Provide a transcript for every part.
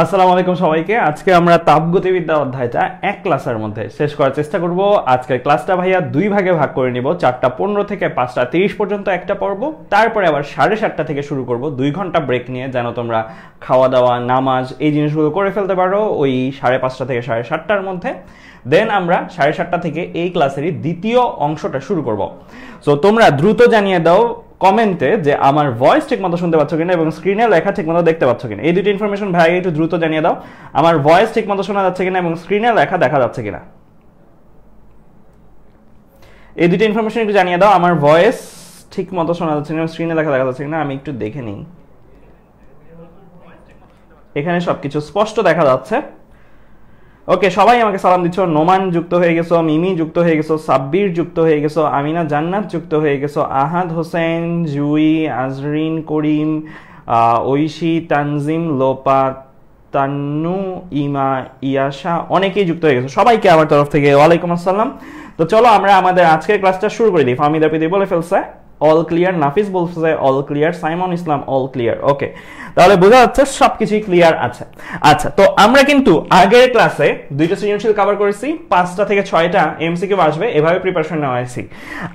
আসসালামু আলাইকুম সবাইকে। আজকে আমরা তাপগতিবিদ্যা অধ্যায়টা এক ক্লাসের মধ্যে শেষ করার চেষ্টা করব। আজকের ক্লাসটা ভাইয়া দুই ভাগে ভাগ করে নিব। 4:15 থেকে 5:30 পর্যন্ত একটা পর্ব, তারপরে আবার 7:30 থেকে শুরু করব 2 ঘন্টা ব্রেক নিয়ে, যেন তোমরা খাওয়া দাওয়া, নামাজ এই জিনিসগুলো করে ফেলতে পারো ওই 5:30 থেকে 7:30টার মধ্যে। দেন আমরা 7:30 থেকে এই ক্লাসেরই দ্বিতীয় অংশটা শুরু করব। সো তোমরা দ্রুত জানিয়ে দাও কমেন্টে যে আমার ভয়েস ঠিকমতো শুনতে পাচ্ছ কিনা এবং স্ক্রিনে লেখা ঠিকমতো দেখতে পাচ্ছ কিনা। এই দুটো ইনফরমেশন ভাই একটু দ্রুত জানিয়ে দাও, আমার ভয়েস ঠিকমতো শোনা যাচ্ছে কিনা এবং স্ক্রিনে লেখা দেখা যাচ্ছে কিনা। এই দুটো ইনফরমেশন একটু জানিয়ে দাও, আমার ভয়েস ঠিকমতো শোনা যাচ্ছে কিনা, স্ক্রিনে লেখা দেখা যাচ্ছে কিনা। আমি একটু দেখে নিই, এখানে সবকিছু স্পষ্ট দেখা যাচ্ছে। ওকে, সবাই আমাকে সালাম দিচ্ছ। নোমান যুক্ত হয়ে গেছো, মিমি যুক্ত হয়ে গেছো, সাব্বির যুক্ত হয়ে গেছো, আমিনা জান্নাত যুক্ত হয়ে গেছো, আহাদ হোসেন, জুই, আজরিন, করিম, ঐশী, তানজিম, লোপা, তান্নু, ইমা, ইয়াশা অনেকেই যুক্ত হয়ে গেছো। সবাইকে আমার তরফ থেকে ওয়ালাইকুম আসসালাম। তো চলো আমরা আমাদের আজকের ক্লাসটা শুরু করে দিই। ফাহমিদা পিদি বলে ফেলছে অল ক্লিয়ার, নাফিস বলছে অল ক্লিয়ার, সাইমন ইসলাম অল ক্লিয়ার। ওকে, তাহলে বোঝা যাচ্ছে সবকিছুই ক্লিয়ার আছে। আচ্ছা, তো আমরা কিন্তু আগের ক্লাসে 2টা সৃজনশীল কভার করেছি, 5টা থেকে 6টা এমসিকিউ আসবে, এভাবে প্রিপারেশন নেওয়া হয়েছে।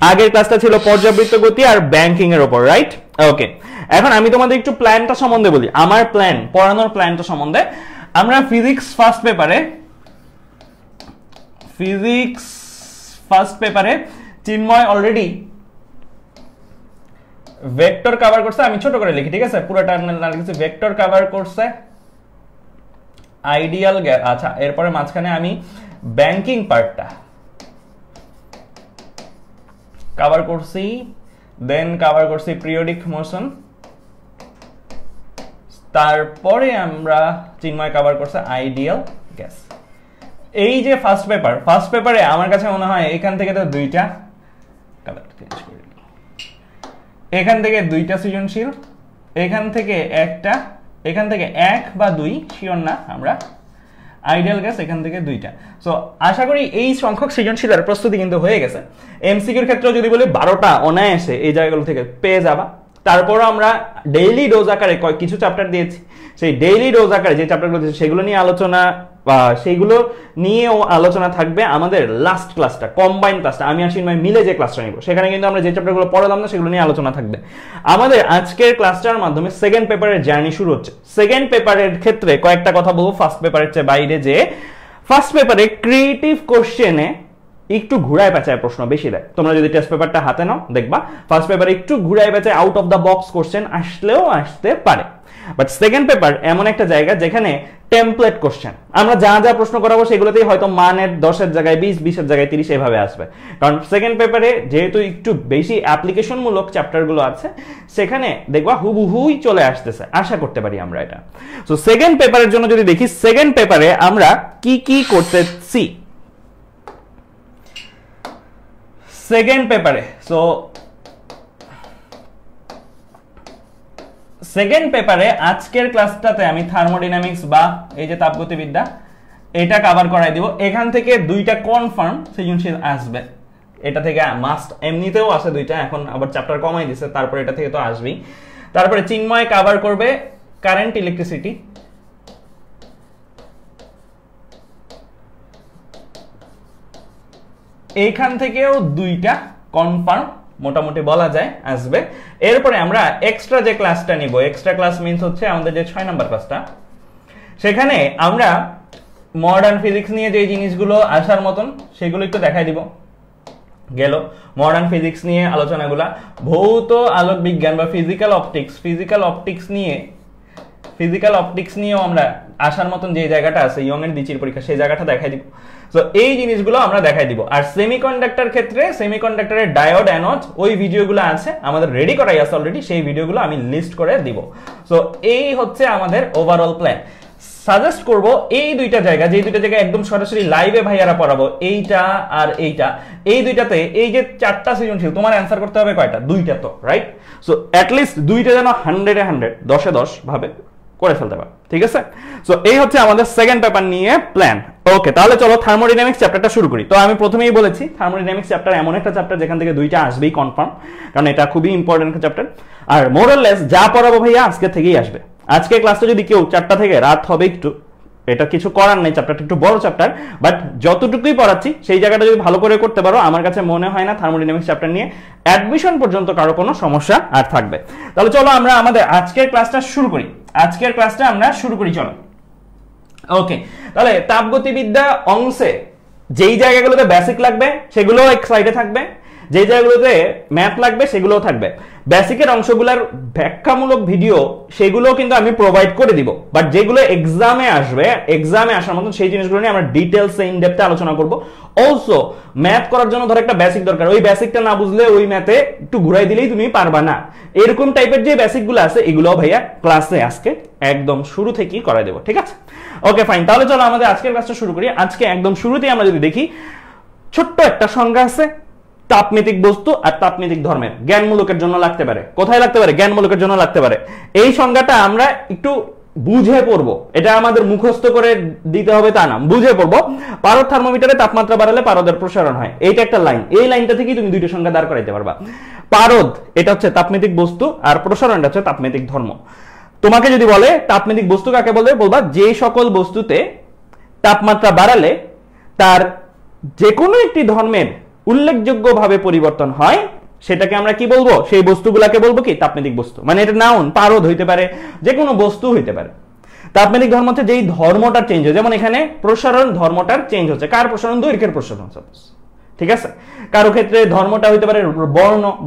আগের ক্লাসটা ছিল পর্যাবৃত্ত গতি আর ব্যাংকিং এর উপর, রাইট? ওকে, এখন আমি তোমাদের একটু প্ল্যানটা সম্বন্ধে বলি, আমার প্ল্যান, পড়ানোর প্ল্যানটা সম্বন্ধে। আমরা ফিজিক্স ফার্স্ট পেপারে চিন্ময় অলরেডি ভেক্টর কভার করছে। আমি ছোট করে লিখি, ঠিক আছে? পুরোটা না লিখছি, ভেক্টর কভার করছে, আইডিয়াল গ্যাস। আচ্ছা, এরপরে মাঝখানে আমি ব্যাংকিং পার্টটা কভার করছি, দেন কভার করছি পিরিয়ডিক মোশন, তারপরে আমরা চিন্ময় কভার করছে আইডিয়াল গ্যাস। এই যে ফার্স্ট পেপারে আমার কাছে মনে হয় এখান থেকে তো দুইটা, এখান থেকে দুইটা সৃজনশীল, এখান থেকে একটা, এখান থেকে 1 বা 2 শিওর না আমরা, আইডিয়াল গ্যাস এখান থেকে 2টা। সো আশা করি এই সংখ্যক সৃজনশীলের প্রস্তুতি কিন্তু হয়ে গেছে। এমসিকিউর ক্ষেত্রে যদি বলি 12টা অনায়াসে এই জায়গাগুলো থেকে পেয়ে যাবা। তারপর আমরা ডেইলি ডোজ আকারে কিছু চ্যাপ্টার দিয়েছি, সেই ডেইলি ডোজ আকারে যে চ্যাপ্টারগুলো দিয়েছি সেগুলো নিয়ে আলোচনা বা সেইগুলো নিয়েও আলোচনা থাকবে আমাদের লাস্ট ক্লাসটা, কম্বাইন্ড ক্লাসটা, আমি আর চিন্ময় মিলে যে ক্লাসটা নিব, সেখানে কিন্তু আমরা যে চ্যাপ্টারগুলো পড়ালাম না সেগুলো নিয়ে আলোচনা থাকবে। আমাদের আজকের ক্লাসটার মাধ্যমে সেকেন্ড পেপারের জার্নি শুরু হচ্ছে। সেকেন্ড পেপারের ক্ষেত্রে কয়েকটা কথা বলবো ফার্স্ট পেপারের চেয়ে বাইরে, যে ফার্স্ট পেপারে ক্রিয়েটিভ কোশ্চেনে একটু ঘুরায় পেঁচায় প্রশ্ন বেশি দেয়। তোমরা যদি টেস্ট পেপারটা হাতে নাও দেখবা ফার্স্ট পেপারে একটু ঘুরায় পেঁচায় out of the box question আসলেও আসতে পারে। বাট সেকেন্ড পেপার এমন একটা জায়গা যেখানে টেমপ্লেট কোশ্চেন, আমরা যা যা প্রশ্ন করাবো সেগুলোতেই হয়তো মানের 10-এর জায়গায় 20, 20-এর জায়গায় 30 এভাবে আসবে। কারণ সেকেন্ড পেপারে যেহেতু একটু বেশি অ্যাপ্লিকেশন মূলক চ্যাপ্টারগুলো আছে, সেখানে দেখবা হুবহুই চলে আসতেছে, আশা করতে পারি আমরা এটা। সো সেকেন্ড পেপারের জন্য যদি দেখি, সেকেন্ড পেপারে আমরা কি কি করতেছি সেকেন্ড পেপারে। সো সেকেন্ড পেপারে আজকের ক্লাসটাতে আমি থার্মোডাইনামিক্স বা এই যে তাপগতিবিদ্যা এটা কভার করাই দিব। এখান থেকে 2টা কনফার্ম সৃজনশীল আসবে, এটা থেকে মাস্ট, এমনিতেও আছে 2টা, এখন আবার চ্যাপ্টার কমাই দিছে, তারপর এটা থেকে তো আসবেই। তারপরে চিন্ময় কভার করবে কারেন্ট ইলেকট্রিসিটি, এইখান থেকেও 2টা কনফার্ম মোটামুটি বলা যায় আসবে। এরপরে আমরা এক্সট্রা যে ক্লাসটা নিব, এক্সট্রা ক্লাস মিন্স হচ্ছে আমাদের যে 6 নাম্বার ক্লাসটা, সেখানে আমরা মডার্ন ফিজিক্স নিয়ে যে জিনিসগুলো আসার মতন সেগুলো একটু দেখাই দিব। গেল মডার্ন ফিজিক্স নিয়ে আলোচনাগুলা, ভৌত আলোক বিজ্ঞান বা ফিজিক্যাল অপটিক্স নিয়েও আমরা আসার মতন যে জায়গাটা আছে ইয়ং এর দ্বিতীয় পরীক্ষা, সেই জায়গাটা দেখাই দিব। সো এই জিনিসগুলো আমরা দেখাই দিব। আর সেমিকন্ডাক্টর ক্ষেত্রে সেমিকন্ডাক্টরের ডায়োড, অ্যানোড ওই ভিডিওগুলো আছে আমাদের রেডি করাই আছে অলরেডি, সেই ভিডিওগুলো আমি লিস্ট করে দিব। সো এই হচ্ছে আমাদের ওভারঅল প্ল্যান। সাজেস্ট করব এই 2টা জায়গা, যে 2টা জায়গা একদম সরাসরি লাইভে ভাইয়ারা পড়াবো, এইটা আর এইটা, এই 2টাতে এই যে 4টা সৃজনশীল তোমার অ্যান্সার করতে হবে কয়টা? 2টা তো, রাইট? সো অ্যাট লিস্ট 2টা যেন 100-এ 100, 10-এ 10 ভাবে করে ফেলতে পারো, ঠিক আছে? সো এই হচ্ছে আমাদের সেকেন্ড পেপার নিয়ে প্ল্যান। ওকে, তাহলে চলো থার্মোডাইনামিক্স চ্যাপ্টারটা শুরু করি। তো আমি প্রথমেই বলেছি থার্মোডাইনামিক্স চ্যাপ্টার এমন একটা চ্যাপ্টার যেখান থেকে দুইটা আসবেই কনফার্ম, কারণ এটা খুবই ইম্পর্টেন্ট একটা চ্যাপ্টার। আর মোরলেস যা পড়াবো ভাইয়া আজকে থেকেই আসবে। আজকে ক্লাসটা যদি কেউ 4টা থেকে রাত হবে একটু, এটা কিছু করার নেই, চ্যাপ্টারটা একটু বড় চ্যাপ্টার, বাট যতটুকুই পড়াচ্ছি সেই জায়গাটা যদি ভালো করে করতে পারো, আমার কাছে মনে হয় না থার্মোডাইনামিক্স চ্যাপ্টার নিয়ে অ্যাডমিশন পর্যন্ত কারো কোনো সমস্যা আর থাকবে। তাহলে চলো আমরা আমাদের আজকের ক্লাসটা শুরু করি। আজকের ক্লাসটা আমরা শুরু করি, চলো। ওকে, তাহলে তাপগতিবিদ্যা অংশে যেই জায়গাগুলোতে বেসিক লাগবে সেগুলো এক সাইডে থাকবে, যেই জায়গাগুলোতে ম্যাথ লাগবে সেগুলোও থাকবে। বেসিকের অংশগুলোর ব্যাখ্যামূলক ভিডিও সেগুলো কিন্তু আমি প্রোভাইড করে দিব, বাট যেগুলো এক্সামে আসবে, এক্সামে আসার মতন সেই জিনিসগুলো নিয়ে আমরা ডিটেলসে ইন ডেপথে আলোচনা করব। অলসো ম্যাথ করার জন্য ধর একটা বেসিক দরকার, ওই বেসিকটা না বুঝলে ওই ম্যাথে একটু ঘুরাই দিলেই তুমি পারবা না, এরকম টাইপের যে বেসিকগুলো আছে এগুলোও ভাইয়া ক্লাসে আজকে একদম শুরু থেকেই করাই দেবো, ঠিক আছে? ওকে ফাইন, তাহলে চলো আমাদের আজকের ক্লাসটা শুরু করি। আজকে একদম শুরুতেই আমরা যদি দেখি, ছোট্ট একটা সংজ্ঞা আছে তাপমিতিক বস্তু আর তাপমিতিক ধর্মের, জ্ঞানমূলকের জন্য লাগতে পারে। কোথায় লাগতে পারে? জ্ঞানমূলকের জন্য লাগতে পারে। এই সংজ্ঞাটা আমরা একটু বুঝে পড়বো, এটা আমাদের মুখস্থ করে দিতে হবে তা না, বুঝে পড়বো। পারদ থার্মোমিটারে তাপমাত্রা বাড়ালে পারদের প্রসারণ হয়, এইটা একটা লাইন। এই লাইনটা থেকেই তুমি দুইটা সংজ্ঞা দাঁড় করাইতে পারবা। পারদ এটা হচ্ছে তাপমিতিক বস্তু, আর প্রসারণটা হচ্ছে তাপমিতিক ধর্ম। তোমাকে যদি বলে তাপমিতিক বস্তু কাকে বলে, বলবা যে সকল বস্তুতে তাপমাত্রা বাড়ালে তার যে কোনো একটি ধর্মের উল্লেখযোগ্যভাবে পরিবর্তন হয়, সেটাকে আমরা কি বলবো? সেই বস্তুগুলাকে বলবো কি? তাপমিতিক বস্তু। মানে এটা নাউন, পারদ হইতে পারে, যে কোনো বস্তু হইতে পারে। তাপমিতিক ধর্ম হচ্ছে যেই ধর্মটা চেঞ্জ হয়, যেমন এখানে প্রসারণ ধর্মটার চেঞ্জ হচ্ছে। কার প্রসারণ? দৈর্ঘ্যের প্রসারণ, সাপোজ, ঠিক আছে? কারো ক্ষেত্রে ধর্মটা হইতে পারে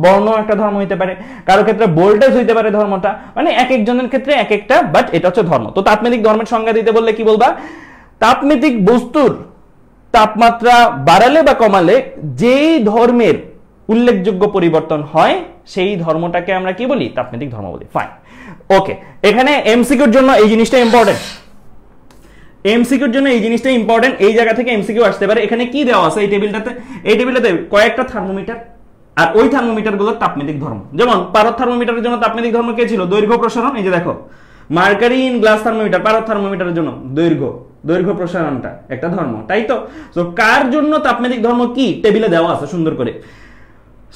বর্ণ একটা ধর্ম হইতে পারে, কারো ক্ষেত্রে ভোল্টেজ হইতে পারে ধর্মটা, মানে এক একজনের ক্ষেত্রে এক একটা, বাট এটা হচ্ছে ধর্ম। তো তাপমিতিক ধর্মের সংজ্ঞা দিতে বললে কি বলবা? তাপমিতিক বস্তুর তাপমাত্রা বাড়ালে বা কমালে যেই ধর্মের উল্লেখযোগ্য পরিবর্তন হয় সেই ধর্মটাকে আমরা কি বলি? তাপমিতিক ধর্ম বলি। ফাইন, ওকে। এখানে এমসিকিউর জন্য এই জিনিসটা ইম্পর্টেন্ট, এমসিকিউর জন্য এই জিনিসটা ইম্পর্টেন্ট। এই জায়গা থেকে এমসিকিউ আসতে পারে। এখানে কি দেওয়া আছে এই টেবিলটাতে? এই টেবিলটাতে কয়েকটা থার্মোমিটার, আর ওই থার্মোমিটারগুলোর তাপমিতিক ধর্ম। যেমন পারদ থার্মোমিটারের জন্য তাপমিতিক ধর্ম কে ছিল? দৈর্ঘ্য প্রসারণ। এই যে দেখো, মার্কারি ইন গ্লাস থার্মোমিটার, পারদ থার্মোমিটারের জন্য দৈর্ঘ্য প্রসারণটা একটা ধর্ম, তাই তো? সো কার জন্য তাপমিতিক ধর্ম কি? টেবিলে দেওয়া আছে সুন্দর করে।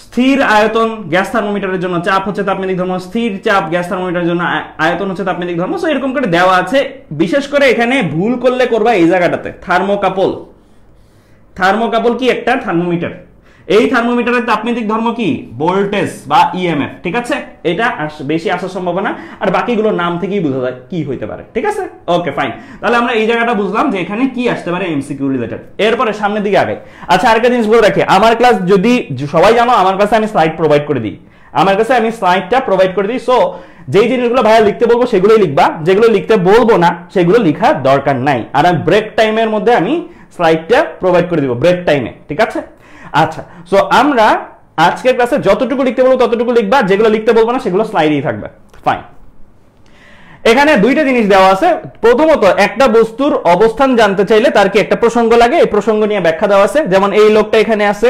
স্থির আয়তন গ্যাস থার্মোমিটারের জন্য চাপ হচ্ছে তাপমিতিক ধর্ম, স্থির চাপ গ্যাস থার্মোমিটারের জন্য আয়তন হচ্ছে তাপমিতিক ধর্ম। সো এরকম করে দেওয়া আছে। বিশেষ করে এখানে ভুল করলে করবা এই জায়গাটাতে, থার্মোকাপল কি? একটা থার্মোমিটার। এই থার্মোমিটারের তাপমিতিক ধর্ম কি? ভোল্টেজ বা ইএমএফ, ঠিক আছে? এটা বেশি আসার সম্ভাবনা, আর বাকিগুলো নাম থেকেই বোঝা যায় কি হইতে পারে, ঠিক আছে? ওকে ফাইন, তাহলে আমরা এই জায়গাটা বুঝলাম যে এখানে কি আসতে পারে এমসিকিউ রিলেটেড। এরপরে সামনের দিকে আগে। আচ্ছা, আরেকটা জিনিস বলে রাখি, আমার ক্লাস যদি সবাই জানো, আমার কাছে আমি স্লাইড প্রোভাইড করে দিই, স্লাইডটা প্রোভাইড করে দিই। সো যেই জিনিসগুলো ভাইয়া লিখতে বলবো সেগুলোই লিখবা, যেগুলো লিখতে বলবো না সেগুলো লিখার দরকার নাই। আর আমি ব্রেক টাইমের মধ্যে আমি স্লাইডটা প্রোভাইড করে দিব, ব্রেক টাইমে, ঠিক আছে? আচ্ছা, সো আমরা আজকের ক্লাসে যতটুকু লিখতে বলবো ততটুকু লিখবা, যেগুলো লিখতে বলবো না সেগুলো স্লাইডেই থাকবে। ফাইন, এখানে দুইটা জিনিস দেওয়া আছে। প্রথমত, একটা বস্তুর অবস্থান জানতে চাইলে তার কি একটা প্রসঙ্গ লাগে, এই প্রসঙ্গ নিয়ে ব্যাখ্যা দেওয়া আছে। যেমন এই লোকটা এখানে আছে,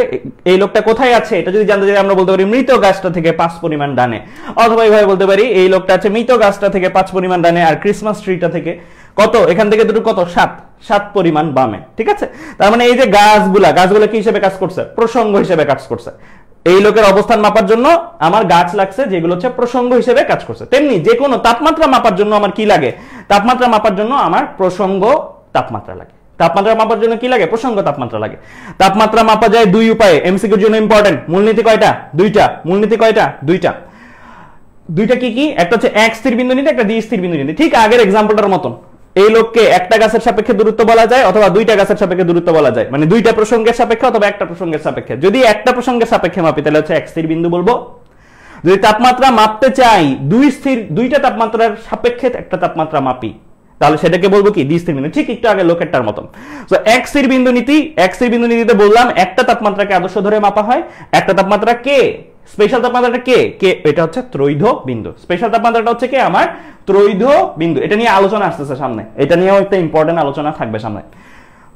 এই লোকটা কোথায় আছে এটা যদি জানতে চাই আমরা বলতে পারি মৃত গাছটা থেকে 5 পরিমাণ ডানে, অথবা এইভাবে বলতে পারি এই লোকটা আছে মৃত গাছটা থেকে 5 পরিমাণ ডানে, আর ক্রিসমাস ট্রিটা থেকে কত, এখান থেকে দুটো কত, 7 পরিমাণ বামে, ঠিক আছে? তার মানে এই যে গাছগুলা কি হিসেবে কাজ করছে? প্রসঙ্গ হিসেবে কাজ করছে। এই লোকের অবস্থান মাপার জন্য আমার গাছ লাগছে, যেগুলো হচ্ছে প্রসঙ্গ হিসেবে কাজ করছে। তেমনি যে কোনো তাপমাত্রা মাপার জন্য আমার কি লাগে? তাপমাত্রা মাপার জন্য আমার প্রসঙ্গ তাপমাত্রা লাগে। তাপমাত্রা মাপার জন্য কি লাগে? প্রসঙ্গ তাপমাত্রা লাগে। তাপমাত্রা মাপা যায় দুই উপায়ে, এমসিকিউর জন্য ইম্পর্টেন্ট। মূলনীতি কয়টা? দুইটা। মূলনীতি কয়টা? দুইটা কি কি? একটা হচ্ছে এক স্থির বিন্দু নীতি, একটা দ্বি স্থির বিন্দু নীতি। ঠিক আগের এক্সাম্পলটার মতন। এই লোককে একটা গাছের সাপেক্ষে দূরত্ব বলা যায়, অথবা দুইটা গাছের সাপেক্ষে দূরত্ব বলা যায়, মানে দুইটা প্রসঙ্গের সাপেক্ষে অথবা একটা প্রসঙ্গের সাপেক্ষে। যদি একটা প্রসঙ্গের সাপেক্ষে মাপি তাহলে হচ্ছে এক স্থির বিন্দু বলবো। যদি তাপমাত্রা মাপতে চাই দুইটা তাপমাত্রার সাপেক্ষে একটা তাপমাত্রা মাপি, তাহলে সেটাকে বলবো কি? দ্বি স্থির বিন্দু। ঠিক একটু আগে লোকেরটার মতন। সো এক স্থির বিন্দু নীতিতে বললাম একটা তাপমাত্রাকে আদর্শ ধরে মাপা হয়, একটা তাপমাত্রা কে? স্পেশাল তাপমাত্রাটা কে? এটা হচ্ছে ত্রৈধ বিন্দু। স্পেশাল তাপমাত্রাটা হচ্ছে কি? আমার ত্রৈধ বিন্দু। এটা নিয়ে আলোচনা আসতেছে সামনে, এটা নিয়েও একটা ইম্পর্টেন্ট আলোচনা থাকবে সামনে।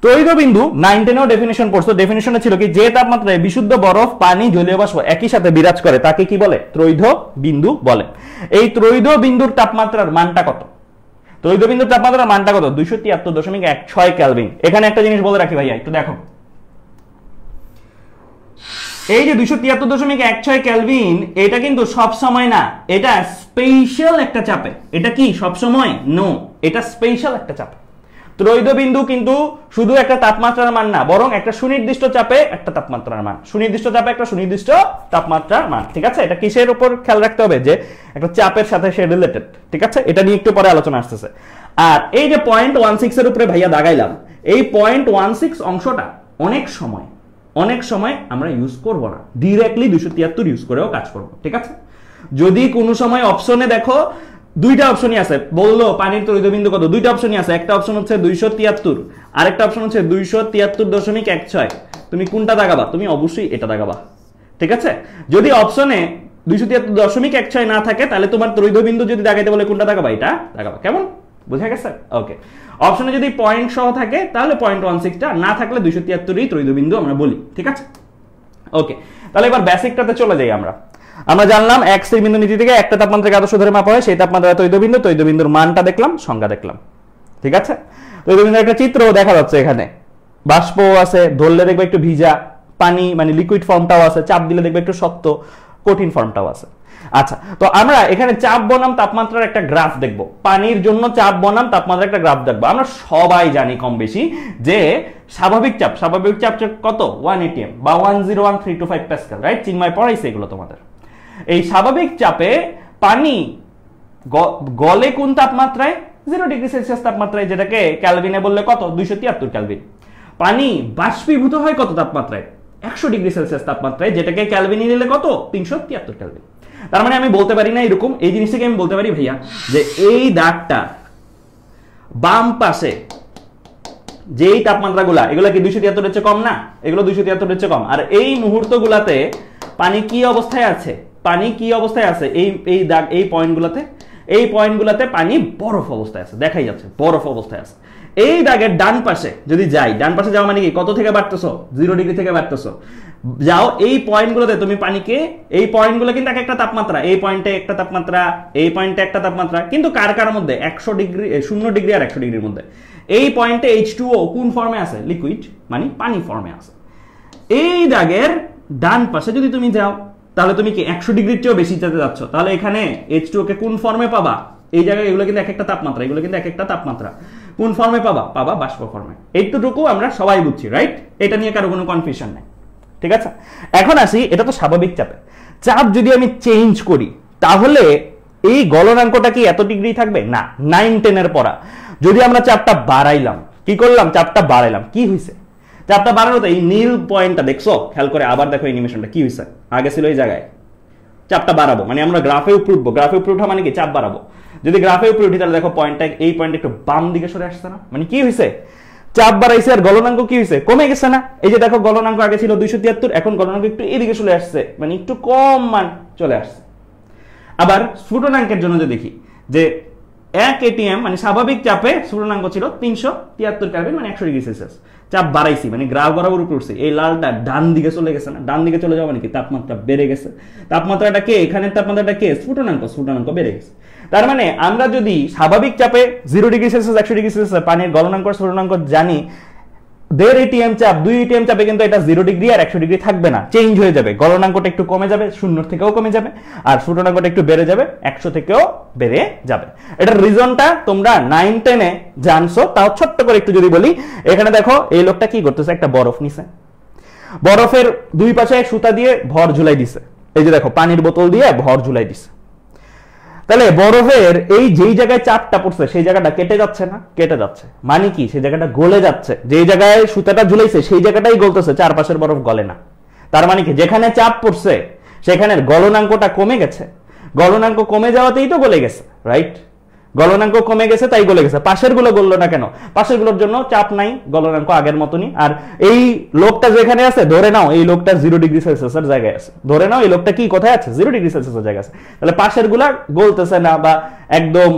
ত্রৈধ বিন্দু 9-10 ডেফিনিশন পড়ছো। ডেফিনিশনে ছিল কি? যে তাপমাত্রায় বিশুদ্ধ বরফ, পানি, জলীয় বাষ্প একই সাথে বিরাজ করে তাকে কি বলে? ত্রৈধ বিন্দু বলে। এই ত্রৈধ বিন্দুর তাপমাত্রার মানটা কত? তড়িৎ বিন্দুর তাপমাত্রার মানটা কত 273.16 কেলভিন এখানে একটা জিনিস বলে রাখি ভাইয়া একটু দেখো এই যে 273.16 কেলভিন এটা কিন্তু সব সময় না এটা স্পেশাল একটা চাপে এটা কি সব সময় নো এটা স্পেশাল একটা চাপ তড়িৎ বিন্দু কিন্তু শুধু একটা তাপমাত্রার মান না বরং একটা সুনির্দিষ্ট চাপে একটা তাপমাত্রার মান সুনির্দিষ্ট চাপে একটা সুনির্দিষ্ট তাপমাত্রার মান ঠিক আছে এটা কিসের উপর খেয়াল রাখতে হবে যে একটা চাপের সাথে সে রিলেটেড ঠিক আছে এটা নিয়ে একটু পরে আলোচনা আসতেছে আর এই যে 0.16 এর উপরে ভাইয়া দাগাইলাম এই 0.16 অংশটা অনেক সময় আমরা ইউজ করব না ডাইরেক্টলি 273 ইউজ করেও কাজ করব ঠিক আছে যদি কোনো সময় অপশনে দেখো দুইটা অপশনই আছে বললো পানির তড়িৎ বিন্দু কত দুইটা অপশনই আছে একটা অপশন হচ্ছে 273 আরেকটা অপশন হচ্ছে 273.16 তুমি কোনটা দাগাবা তুমি অবশ্যই এটা দাগাবা ঠিক আছে যদি অপশনে 273.16 না থাকে তাহলে তোমার তড়িৎ বিন্দু যদি দাগাইতে বলে কোনটা দাগাবা এটা দাগাবা কেমন বুঝা গেছে ওকে অপশনে যদি পয়েন্ট সহ থাকে তাহলে 0.16 টা না থাকলে 273 ই তড়িৎ বিন্দু আমরা বলি ঠিক আছে ওকে তাহলে এবার বেসিকটাতে চলে যাই আমরা জানলাম এক স্থির বিন্দু নীতি থেকে একটা তাপমাত্রাকে আদর্শ ধরে মাপা হয় সেই তাপমাত্রার তড়িৎ বিন্দুর মানটা দেখলাম সংজ্ঞা দেখলাম ঠিক আছে তড়িৎ বিন্দুর একটা চিত্র দেখা যাচ্ছে এখানে বাষ্প আছে ধরলে দেখবে একটু ভিজা পানি মানে লিকুইড ফর্মটাও আছে চাপ দিলে দেখবে একটু শক্ত কঠিন ফর্মটাও আছে আচ্ছা তো আমরা এখানে চাপ বনাম তাপমাত্রার একটা গ্রাফ দেখব পানির জন্য চাপ বনাম তাপমাত্রার একটা গ্রাফ দেখব আমরা সবাই জানি কম বেশি যে স্বাভাবিক চাপ কত 1 atm বা 101.325 প্যাসকেল রাইট চিন্ময় পড়াইছে এগুলো তোমাদের এই স্বাভাবিক চাপে পানি গলে কোন তাপমাত্রায় 0 ডিগ্রি সেলসিয়াস তাপমাত্রায় যেটাকে কেলভিনে বললে কত 273 কেলভিন পানি বাষ্পীভূত হয় কত তাপমাত্রায় 100 ডিগ্রি সেলসিয়াস তাপমাত্রায় যেটাকে কেলভিনে নিলে কত 373 কেলভিন তার মানে আমি বলতে পারি না এরকম এই জিনিসটাকে আমি বলতে পারি ভাইয়া যে এই দাগটা বাম পাশে যেই তাপমাত্রাগুলা এগুলা কি 273 এর চেয়ে কম না এগুলো 273 এর চেয়ে কম আর এই মুহূর্তগুলাতে পানি কি অবস্থায় আছে এই দাগ এই পয়েন্টগুলাতে পানি বরফ অবস্থায় আছে দেখাই যাচ্ছে বরফ অবস্থায় আছে এই দাগের ডান পাশে যদি যাই ডান পাশে যাওয়া মানে কি কত থেকে বাড়তেছো 0 ডিগ্রি থেকে বাড়তেছো যাও এই পয়েন্টগুলোতে তুমি পানিকে এই পয়েন্টগুলো কিন্তু এক একটা তাপমাত্রা এই পয়েন্টে একটা তাপমাত্রা এই পয়েন্টে একটা তাপমাত্রা কিন্তু কার মধ্যে 100 ডিগ্রি 0 ডিগ্রি আর 100 ডিগ্রির মধ্যে এই পয়েন্টে H2O কোন ফর্মে আছে লিকুইড মানে পানি ফর্মে আছে এই দাগের ডান পাশে যদি তুমি যাও তাহলে তুমি কি 100 ডিগ্রির চেয়েও বেশি যেতে যাচ্ছ তাহলে এখানে H2O কে কোন ফর্মে পাবা এই জায়গায় এগুলো কিন্তু এক একটা তাপমাত্রা কোন ফর্মে পাবা বাষ্প ফর্মে এইটুকু আমরা সবাই বুঝছি রাইট এটা নিয়ে কারো কোনো কনফিউশন নাই ঠিক আছে এখন আসি এটা তো স্বাভাবিক চাপ যদি আমি চেঞ্জ করি তাহলে এই গলনাঙ্কটা কি এত ডিগ্রি থাকবে না 9-10 এর পড়া যদি আমরা চাপটা বাড়াইলাম কি করলাম চাপটা বাড়াইলাম কি হইছে চাপটা বাড়ানো তো এই নীল পয়েন্টটা দেখছো খেয়াল করে আবার দেখো অ্যানিমেশনটা কি হইছে আগে ছিল এই জায়গায় চাপটা বাড়াবো মানে আমরা গ্রাফে উপরে উঠা মানে কি চাপ বাড়াবো যদি গ্রাফে উপরে উঠি তাহলে দেখো পয়েন্টটা এই পয়েন্ট একটু বাম দিকে সরে আসছে না মানে কি হইছে চাপ বাড়াইছে আর গলনাঙ্ক কি হইছে কমে গেছে না এই যে দেখো গলনাঙ্ক আগে ছিল 273 এখন গলনাঙ্ক একটু এদিকে চলে আসছে মানে একটু কম মান চলে আসছে আবার স্ফুটনাঙ্কের জন্য যে দেখি যে 1 atm মানে স্বাভাবিক চাপে স্ফুটনাঙ্ক ছিল 373 কেলভিন মানে 100 ডিগ্রি সেলসিয়াস চাপ বাড়াইছি মানে গ্রাফ বরাবর উপরে উঠছে এই লালটা ডান দিকে চলে গেছে না ডান দিকে চলে যাওয়া মানে কি তাপমাত্রা বেড়ে গেছে তাপমাত্রাটা কে এখানের তাপমাত্রাটা কে স্ফুটনাঙ্ক বেড়ে গেছে তার মানে আমরা যদি স্বাভাবিক চাপে 0 ডিগ্রি সেলসিয়াস 100 ডিগ্রি সেলসিয়াস পানির গলনাঙ্ক স্ফুটনাঙ্ক জানি 1.5 atm চাপ 2 atm চাপে কিন্তু এটা 0 ডিগ্রি আর 100 ডিগ্রি থাকবে না চেঞ্জ হয়ে যাবে গলনাঙ্কটা একটু কমে যাবে 0 থেকেও কমে যাবে আর স্ফুটনাঙ্কটা একটু বেড়ে যাবে 100 থেকেও বেড়ে যাবে এটার রিজনটা তোমরা 9-10 এ জানছো তাও ছোট্ট করে একটু যদি বলি এখানে দেখো এই লোকটা কি করতেছে একটা বরফ নিছে বরফের দুই পাশে সুতা দিয়ে ভর ঝুলাই দিছে এই যে দেখো পানির বোতল দিয়ে ভর ঝুলাই দিছে তাহলে বরফের এই যেই জায়গায় চাপটা পড়ছে সেই জায়গাটা কেটে যাচ্ছে না কেটে যাচ্ছে মানে কি সেই জায়গাটা গলে যাচ্ছে যেই জায়গায় সুতাটা ঝুলাইছে সেই জায়গাটাই গলতেছে চারপাশের বরফ গলে না তার মানে কি যেখানে চাপ পড়ছে সেখানের গলনাঙ্কটা কমে গেছে গলনাঙ্ক কমে যাওয়াতেই তো গলে গেছে রাইট গলনাঙ্ক কমে গেছে তাই গলে গেছে পাশের গুলো গললো না কেন পাশের গুলোর জন্য চাপ নাই গলনাঙ্ক আগের মতনই আর এই লোকটা যেখানে আছে ধরে নাও এই লোকটা 0 ডিগ্রি সেলসিয়াসের জায়গায় আছে ধরে নাও এই লোকটা কি কোথায় আছে 0 ডিগ্রি সেলসিয়াসের জায়গায় আছে তাহলে পাশের গুলা গলতেছে না বা একদম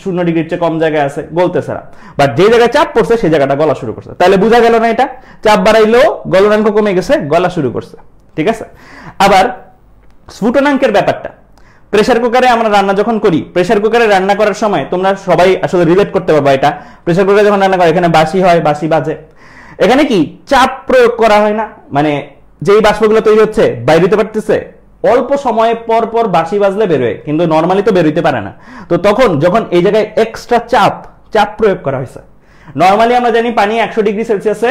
0 ডিগ্রির চেয়ে কম জায়গায় আছে গলতেছে না বাট যে জায়গায় চাপ পড়ছে সেই জায়গাটা গলা শুরু করছে তাহলে বোঝা গেল না এটা চাপ বাড়াইলেও গলনাঙ্ক কমে গেছে গলা শুরু করছে ঠিক আছে আবার স্ফুটনাঙ্কের ব্যাপারটা প্রেসার কুকারে আমরা রান্না যখন করি, প্রেসার কুকারে রান্না করার সময় তোমরা সবাই আসলে রিলেট করতে পারবা এটা। প্রেসার কুকারে যখন রান্না করে এখানে বাসি হয়, বাসি বাজে, এখানে কি চাপ প্রয়োগ করা হয় না, মানে যেই বাষ্পগুলো তৈরি হচ্ছে বাইরে হতে পারতেছে, অল্প সময় পর পর বাসি বাজলে বেরোয়, কিন্তু নর্মালি তো বেরোইতে পারে না। তো তখন যখন এই জায়গায় এক্সট্রা চাপ প্রয়োগ করা হয়েছে, নর্মালি আমরা জানি পানি 100 ডিগ্রি সেলসিয়াসে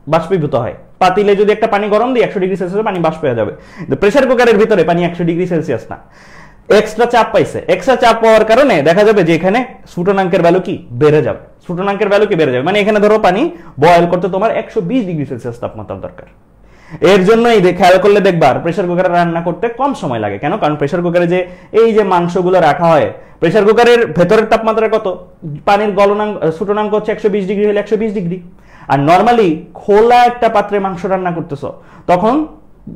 বাষ্পীভূত হয়। পাতিলে যদি একটা পানি গরম দিই 100 ডিগ্রি সেলসিয়াসে পানি বাষ্প হয়ে যাবে, কিন্তু প্রেসার কুকারের ভিতরে পানি 100 ডিগ্রি সেলসিয়াস না, এক্সট্রা চাপ পাইছে। এক্সট্রা চাপ পাওয়ার কারণে দেখা যাবে যে এখানে স্ফুটনাঙ্কের ভ্যালু কি বেড়ে যাবে, স্ফুটনাঙ্কের ভ্যালু কি বেড়ে যাবে, মানে এখানে ধরো পানি বয়েল করতে তোমার 120 ডিগ্রি সেলসিয়াস তাপমাত্রা দরকার। এর জন্যই খেয়াল করলে দেখবার প্রেসার কুকারে রান্না করতে কম সময় লাগে। কেন? কারণ প্রেসার কুকারে যে এই যে মাংসগুলো রাখা হয়, প্রেসার কুকারের ভেতরের তাপমাত্রা কত, পানির গলনাঙ্ক স্ফুটনাঙ্ক হচ্ছে 120 ডিগ্রি হলে 120 ডিগ্রি। আর নর্মালি খোলা একটা পাত্রে মাংস রান্না করতেছো তখন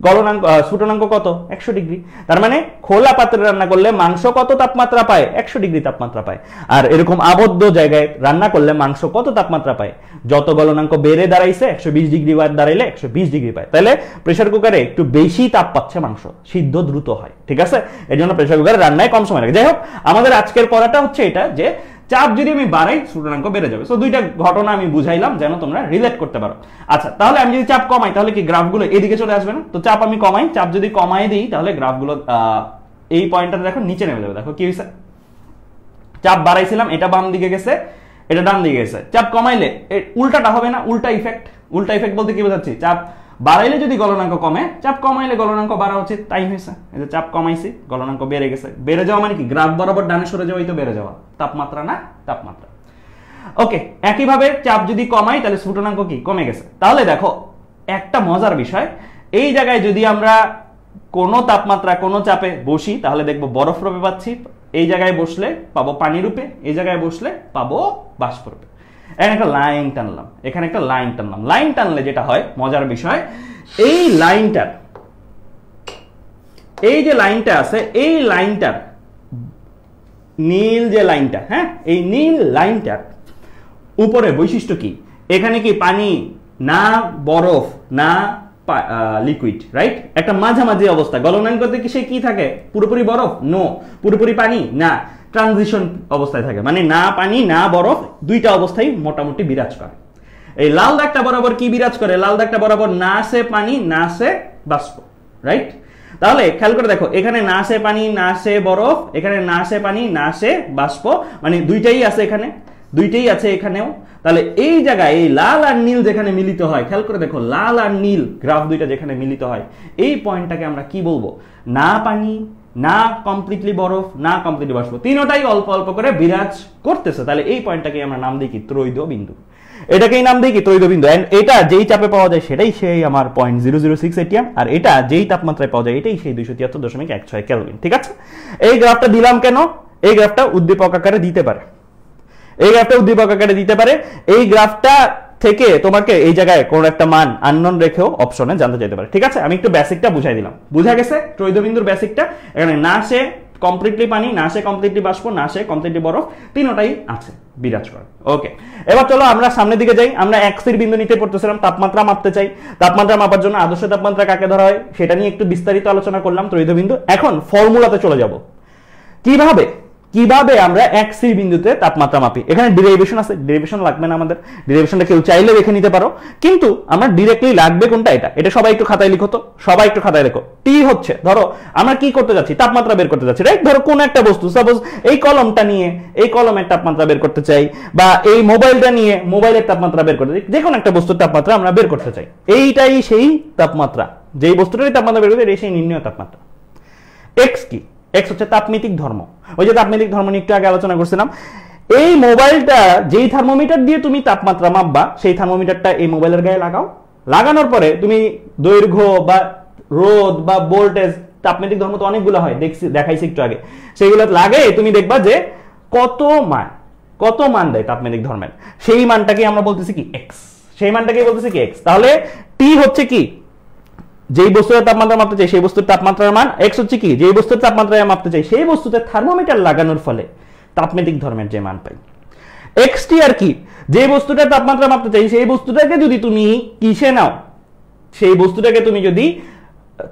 গলনাঙ্ক স্ফুটনাঙ্ক কত, 100 ডিগ্রি। তার মানে খোলা পাত্রে রান্না করলে মাংস কত তাপমাত্রা পায়, 100 ডিগ্রি তাপমাত্রা পায়। আর এরকম আবদ্ধ জায়গায় রান্না করলে মাংস কত তাপমাত্রা পায়, যত গলনাঙ্ক বেড়ে দাঁড়াইছে 120 ডিগ্রি দাঁড়াইলে 120 ডিগ্রি পায়। তাহলে প্রেসার কুকারে একটু বেশি তাপ পাচ্ছে মাংস, সিদ্ধ দ্রুত হয়। ঠিক আছে, এর জন্য প্রেসার কুকারে রান্নায় কম সময় লাগে। যাই হোক, আমাদের আজকের পড়াটা হচ্ছে এটা যে চাপ যদি আমি বাড়াই স্ফুটনাঙ্ক বেড়ে যাবে। সো দুইটা ঘটনা আমি বুঝাইলাম যেন তোমরা রিলেট করতে পারো। আচ্ছা, তাহলে আমি যদি চাপ কমাই তাহলে কি গ্রাফগুলো এদিকে চলে আসবে না? তো চাপ আমি কমাই, চাপ যদি কমাই দিই তাহলে গ্রাফগুলো এই পয়েন্টটা দেখো নিচে নেমে যাবে। দেখো কি হয়েছে, চাপ বাড়াইছিলাম, এটা বাম দিকে গেছে, এটা ডান দিকে গেছে। চাপ কমাইলে উল্টাটা হবে না, উল্টা ইফেক্ট। উল্টা ইফেক্ট বলতে কি বোঝাচ্ছি, চাপ বাড়াইলে যদি গলনাঙ্ক কমে, চাপ কমাইলে গলনাঙ্ক বাড়া উচিত, তাই হয়েছে। এই যে চাপ কমাইছি, গলনাঙ্ক বেড়ে গেছে। বেড়ে যাওয়া মানে কি, গ্রাফ বরাবর ডানে সরে যাওয়াই তো বেড়ে যাওয়া, তাপমাত্রা না তাপমাত্রা। ওকে, একইভাবে চাপ যদি কমাই তাহলে স্ফুটনাঙ্ক কি কমে গেছে। তাহলে দেখো একটা মজার বিষয়, এই জায়গায় যদি আমরা কোনো তাপমাত্রা কোনো চাপে বসি তাহলে দেখবো বরফ রূপে পাচ্ছি, এই জায়গায় বসলে পাবো পানি রূপে, এই জায়গায় বসলে পাবো বাষ্প রূপে। এখানে একটা লাইন টানলাম, এখানে একটা লাইন টানলাম। লাইন টানলে যেটা হয় মজার বিষয়, এই লাইনটার, এই যে লাইনটা আছে, এই লাইনটার নীল যে লাইনটা, হ্যাঁ, এই নীল লাইনটার উপরে বৈশিষ্ট্য কি, এখানে কি পানি না বরফ না লিকুইড, রাইট? একটা মাঝামাঝি অবস্থা। গলনাঙ্কতে কি সে কি থাকে, পুরোপুরি বরফ? নো। পুরোপুরি পানি? না। ট্রানজিশন অবস্থায় থাকে, মানে না পানি না বরফ, দুইটা অবস্থায় মোটামুটি বিরাজ করে। এই লাল দাগটা বরাবর কি বিরাজ করে, লাল দাগটা বরাবর না সে পানি না সে বাষ্প, রাইট? তাহলে খেয়াল করে দেখো, এখানে না সে পানি না সে বরফ, এখানে না সে পানি না সে বাষ্প, মানে দুইটাই আছে এখানে, দুইটাই আছে এখানেও। তাহলে এই জায়গায় এই লাল আর নীল যেখানে মিলিত হয়, খেয়াল করে দেখো, লাল আর নীল গ্রাফ দুইটা যেখানে মিলিত হয়, এই পয়েন্টটাকে আমরা কি বলবো, না পানি না কমপ্লিটলি বরফ না কমপ্লিটলি বাষ্প, তিনটাই অল্প অল্প করে বিরাজ করতেছে। তাহলে এই পয়েন্টটাকে আমরা নাম দিই কি, ত্রৈধ বিন্দু। এটাকেই নাম দিই কি, ত্রৈধ বিন্দু। এন্ড এটা যেই চাপে পাওয়া যায় সেটাই সেই আমার 0.006 এটিএম, আর এটা যেই তাপমাত্রায় পাওয়া যায় এটাই সেই 273.16 কেলভিন। ঠিক আছে, এই গ্রাফটা দিলাম কেন, এই গ্রাফটা উদ্দীপক আকারে দিতে পারে, এই গ্রাফটা উদ্দীপক আকারে দিতে পারে। এই গ্রাফটা থেকে তোমাকে এই জায়গায় কোন একটা মান আননোন রেখেও অপশনে জানতে চাইতে পারে। ঠিক আছে, আমি একটু বেসিকটা বুঝাই দিলাম, বুঝা গেছে ত্রৈধ বিন্দুর বেসিকটা। এখানে না সে কমপ্লিটলি পানি না সে কমপ্লিটলি বাষ্প না সে কমপ্লিটলি বরফ, তিনটাই আছে বিরাজ করে। ওকে, এবার চলো আমরা সামনের দিকে যাই। আমরা এক্সের বিন্দু নিতে পড়তেছিলাম, তাপমাত্রা মাপতে চাই। তাপমাত্রা মাপার জন্য আদর্শ তাপমাত্রা কাকে ধরা হয় সেটা নিয়ে একটু বিস্তারিত আলোচনা করলাম, ত্রৈধ বিন্দু। এখন ফর্মুলাতে চলে যাব, কিভাবে কিভাবে আমরা এক্সের বিন্দুতে তাপমাত্রা মাপি। এখানে ডেরিভেশন আছে, ডেরিভেশন লাগবে না আমাদের, ডেরিভেশনটা কেউ চাইলে রেখে নিতে পারো, কিন্তু আমরা ডিরেক্টলি লাগবে কোনটা, এটা এটা সবাই একটু খাতায় লিখো তো, সবাই একটু খাতায় লেখো। টি হচ্ছে, ধরো আমরা কি করতে যাচ্ছি, তাপমাত্রা বের করতে যাচ্ছি, রাইট? ধরো কোন একটা বস্তু, সাপোজ এই কলমটা নিয়ে এই কলমের তাপমাত্রা বের করতে চাই, বা এই মোবাইলটা নিয়ে মোবাইলের তাপমাত্রা বের করতে চাই, যে কোনো একটা বস্তুর তাপমাত্রা আমরা বের করতে চাই। এইটাই সেই তাপমাত্রা, যেই বস্তুটারই তাপমাত্রা বের করতে, এটাই সেই নির্ণয় তাপমাত্রা। এক্স কি, এক্স হচ্ছে তাপমিতিক ধর্ম। ওই যে তাপমিতিক ধর্ম নিয়ে একটু আগে আলোচনা করছিলাম। এই মোবাইলটা যেই থার্মোমিটার দিয়ে তুমি তাপমাত্রা মাপবা, সেই থার্মোমিটারটা এই মোবাইলের গায়ে লাগাও। লাগানোর পরে তুমি দৈর্ঘ্য বা রোধ বা ভোল্টেজ, তাপমিতিক ধর্ম তো অনেকগুলো হয়, দেখাইছি একটু আগে, সেইগুলো লাগে তুমি দেখবা যে কত মান দেয় তাপমিতিক ধর্মের, সেই মানটাকে আমরা বলতেছি কি এক্স, সেই মানটাকে বলতেছি কি এক্স। তাহলে টি হচ্ছে কি, যেই বস্তুর তাপমাত্রা মাপতে চাই সেই বস্তুর তাপমাত্রার মান। এক্স হচ্ছে কি, যেই বস্তুর তাপমাত্রা মাপতে চাই সেই বস্তুতে থার্মোমিটার লাগানোর ফলে তাপমিতিক ধর্মের যে মান পাই। এক্স টি আর কি, যে বস্তুটার তাপমাত্রা মাপতে চাই সেই বস্তুটাকে যদি তুমি কিসে নাও, সেই বস্তুটাকে তুমি যদি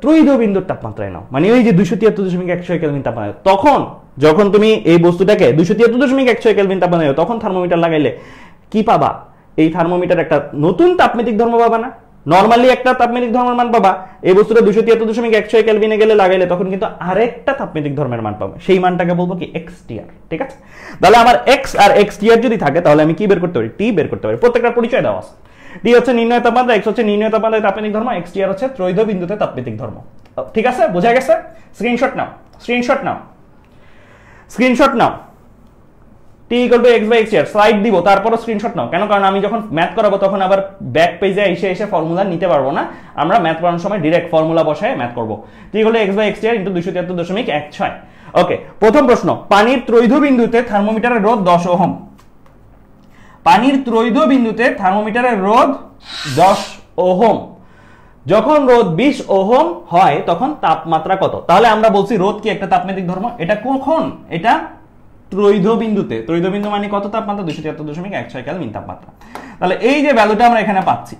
ত্রৈধ বিন্দুর তাপমাত্রায় নাও, মানে ওই যে 273.106 কেলভিন তাপমাত্রা, তখন যখন তুমি এই বস্তুটাকে 273.106 কেলভিন তাপমাত্রায় তখন থার্মোমিটার লাগাইলে কি পাবা? এই থার্মোমিটার একটা নতুন তাপমাত্রিক ধর্ম পাবা না? নরমালি একটা তাপমাত্রিক ধর্মের মান পাবা, এই বস্তুটা 273.106 কেলভিনে গেলে লাগাইলে তখন কিন্তু আরেকটা তাপমাত্রিক ধর্মের মান পাবে, সেই মানটাকে বলবো কি এক্সটিআর। ঠিক আছে, তাহলে আমার এক্স আর এক্সটিআর যদি থাকে তাহলে আমি কি বের করতে পারি? টি বের করতে পারি। প্রত্যেকটা পরিচয় দেওয়া আছে। টি হচ্ছে নির্ণয় তাপমাত্রা, এক্স হচ্ছে নির্ণয় তাপমাত্রায় তাপমাত্রিক ধর্ম, এক্সটিআর হচ্ছে ত্রৈধ বিন্দুতে তাপমাত্রিক ধর্ম। ঠিক আছে, বোঝা গেছে? স্ক্রিনশট নাও, স্ক্রিনশট নাও, স্ক্রিনশট নাও। T equal to x by XTR slide দিব, তারপরও স্ক্রিনশট নাও। কেন? কারণ আমি যখন ম্যাথ করাবো তখন আবার ব্যাক পেজে এসে ফর্মুলা নিতে পারবো না, আমরা ম্যাথ করানোর সময় ডিরেক্ট ফর্মুলা বসায় ম্যাথ করবো। T equal to x by XTR into 273.16। Okay, প্রথম প্রশ্ন, পানির ত্রৈধ বিন্দুতে থার্মোমিটারের রোধ 10 ওহম। পানির ত্রৈধ বিন্দুতে থার্মোমিটারের রোধ 10 ওহম। যখন রোধ 20 ওহম হয় তখন তাপমাত্রা কত? তাহলে আমরা বলছি রোধ কি একটা তাপমাত্রিক ধর্ম, এটা কখন? এটা ত্রৈধ বিন্দুতে। ত্রৈধ বিন্দু মানে কত তাপমাত্রা? 273.106 কেলভিন তাপমাত্রা। তাহলে এই যে ভ্যালুটা আমরা এখানে পাচ্ছি,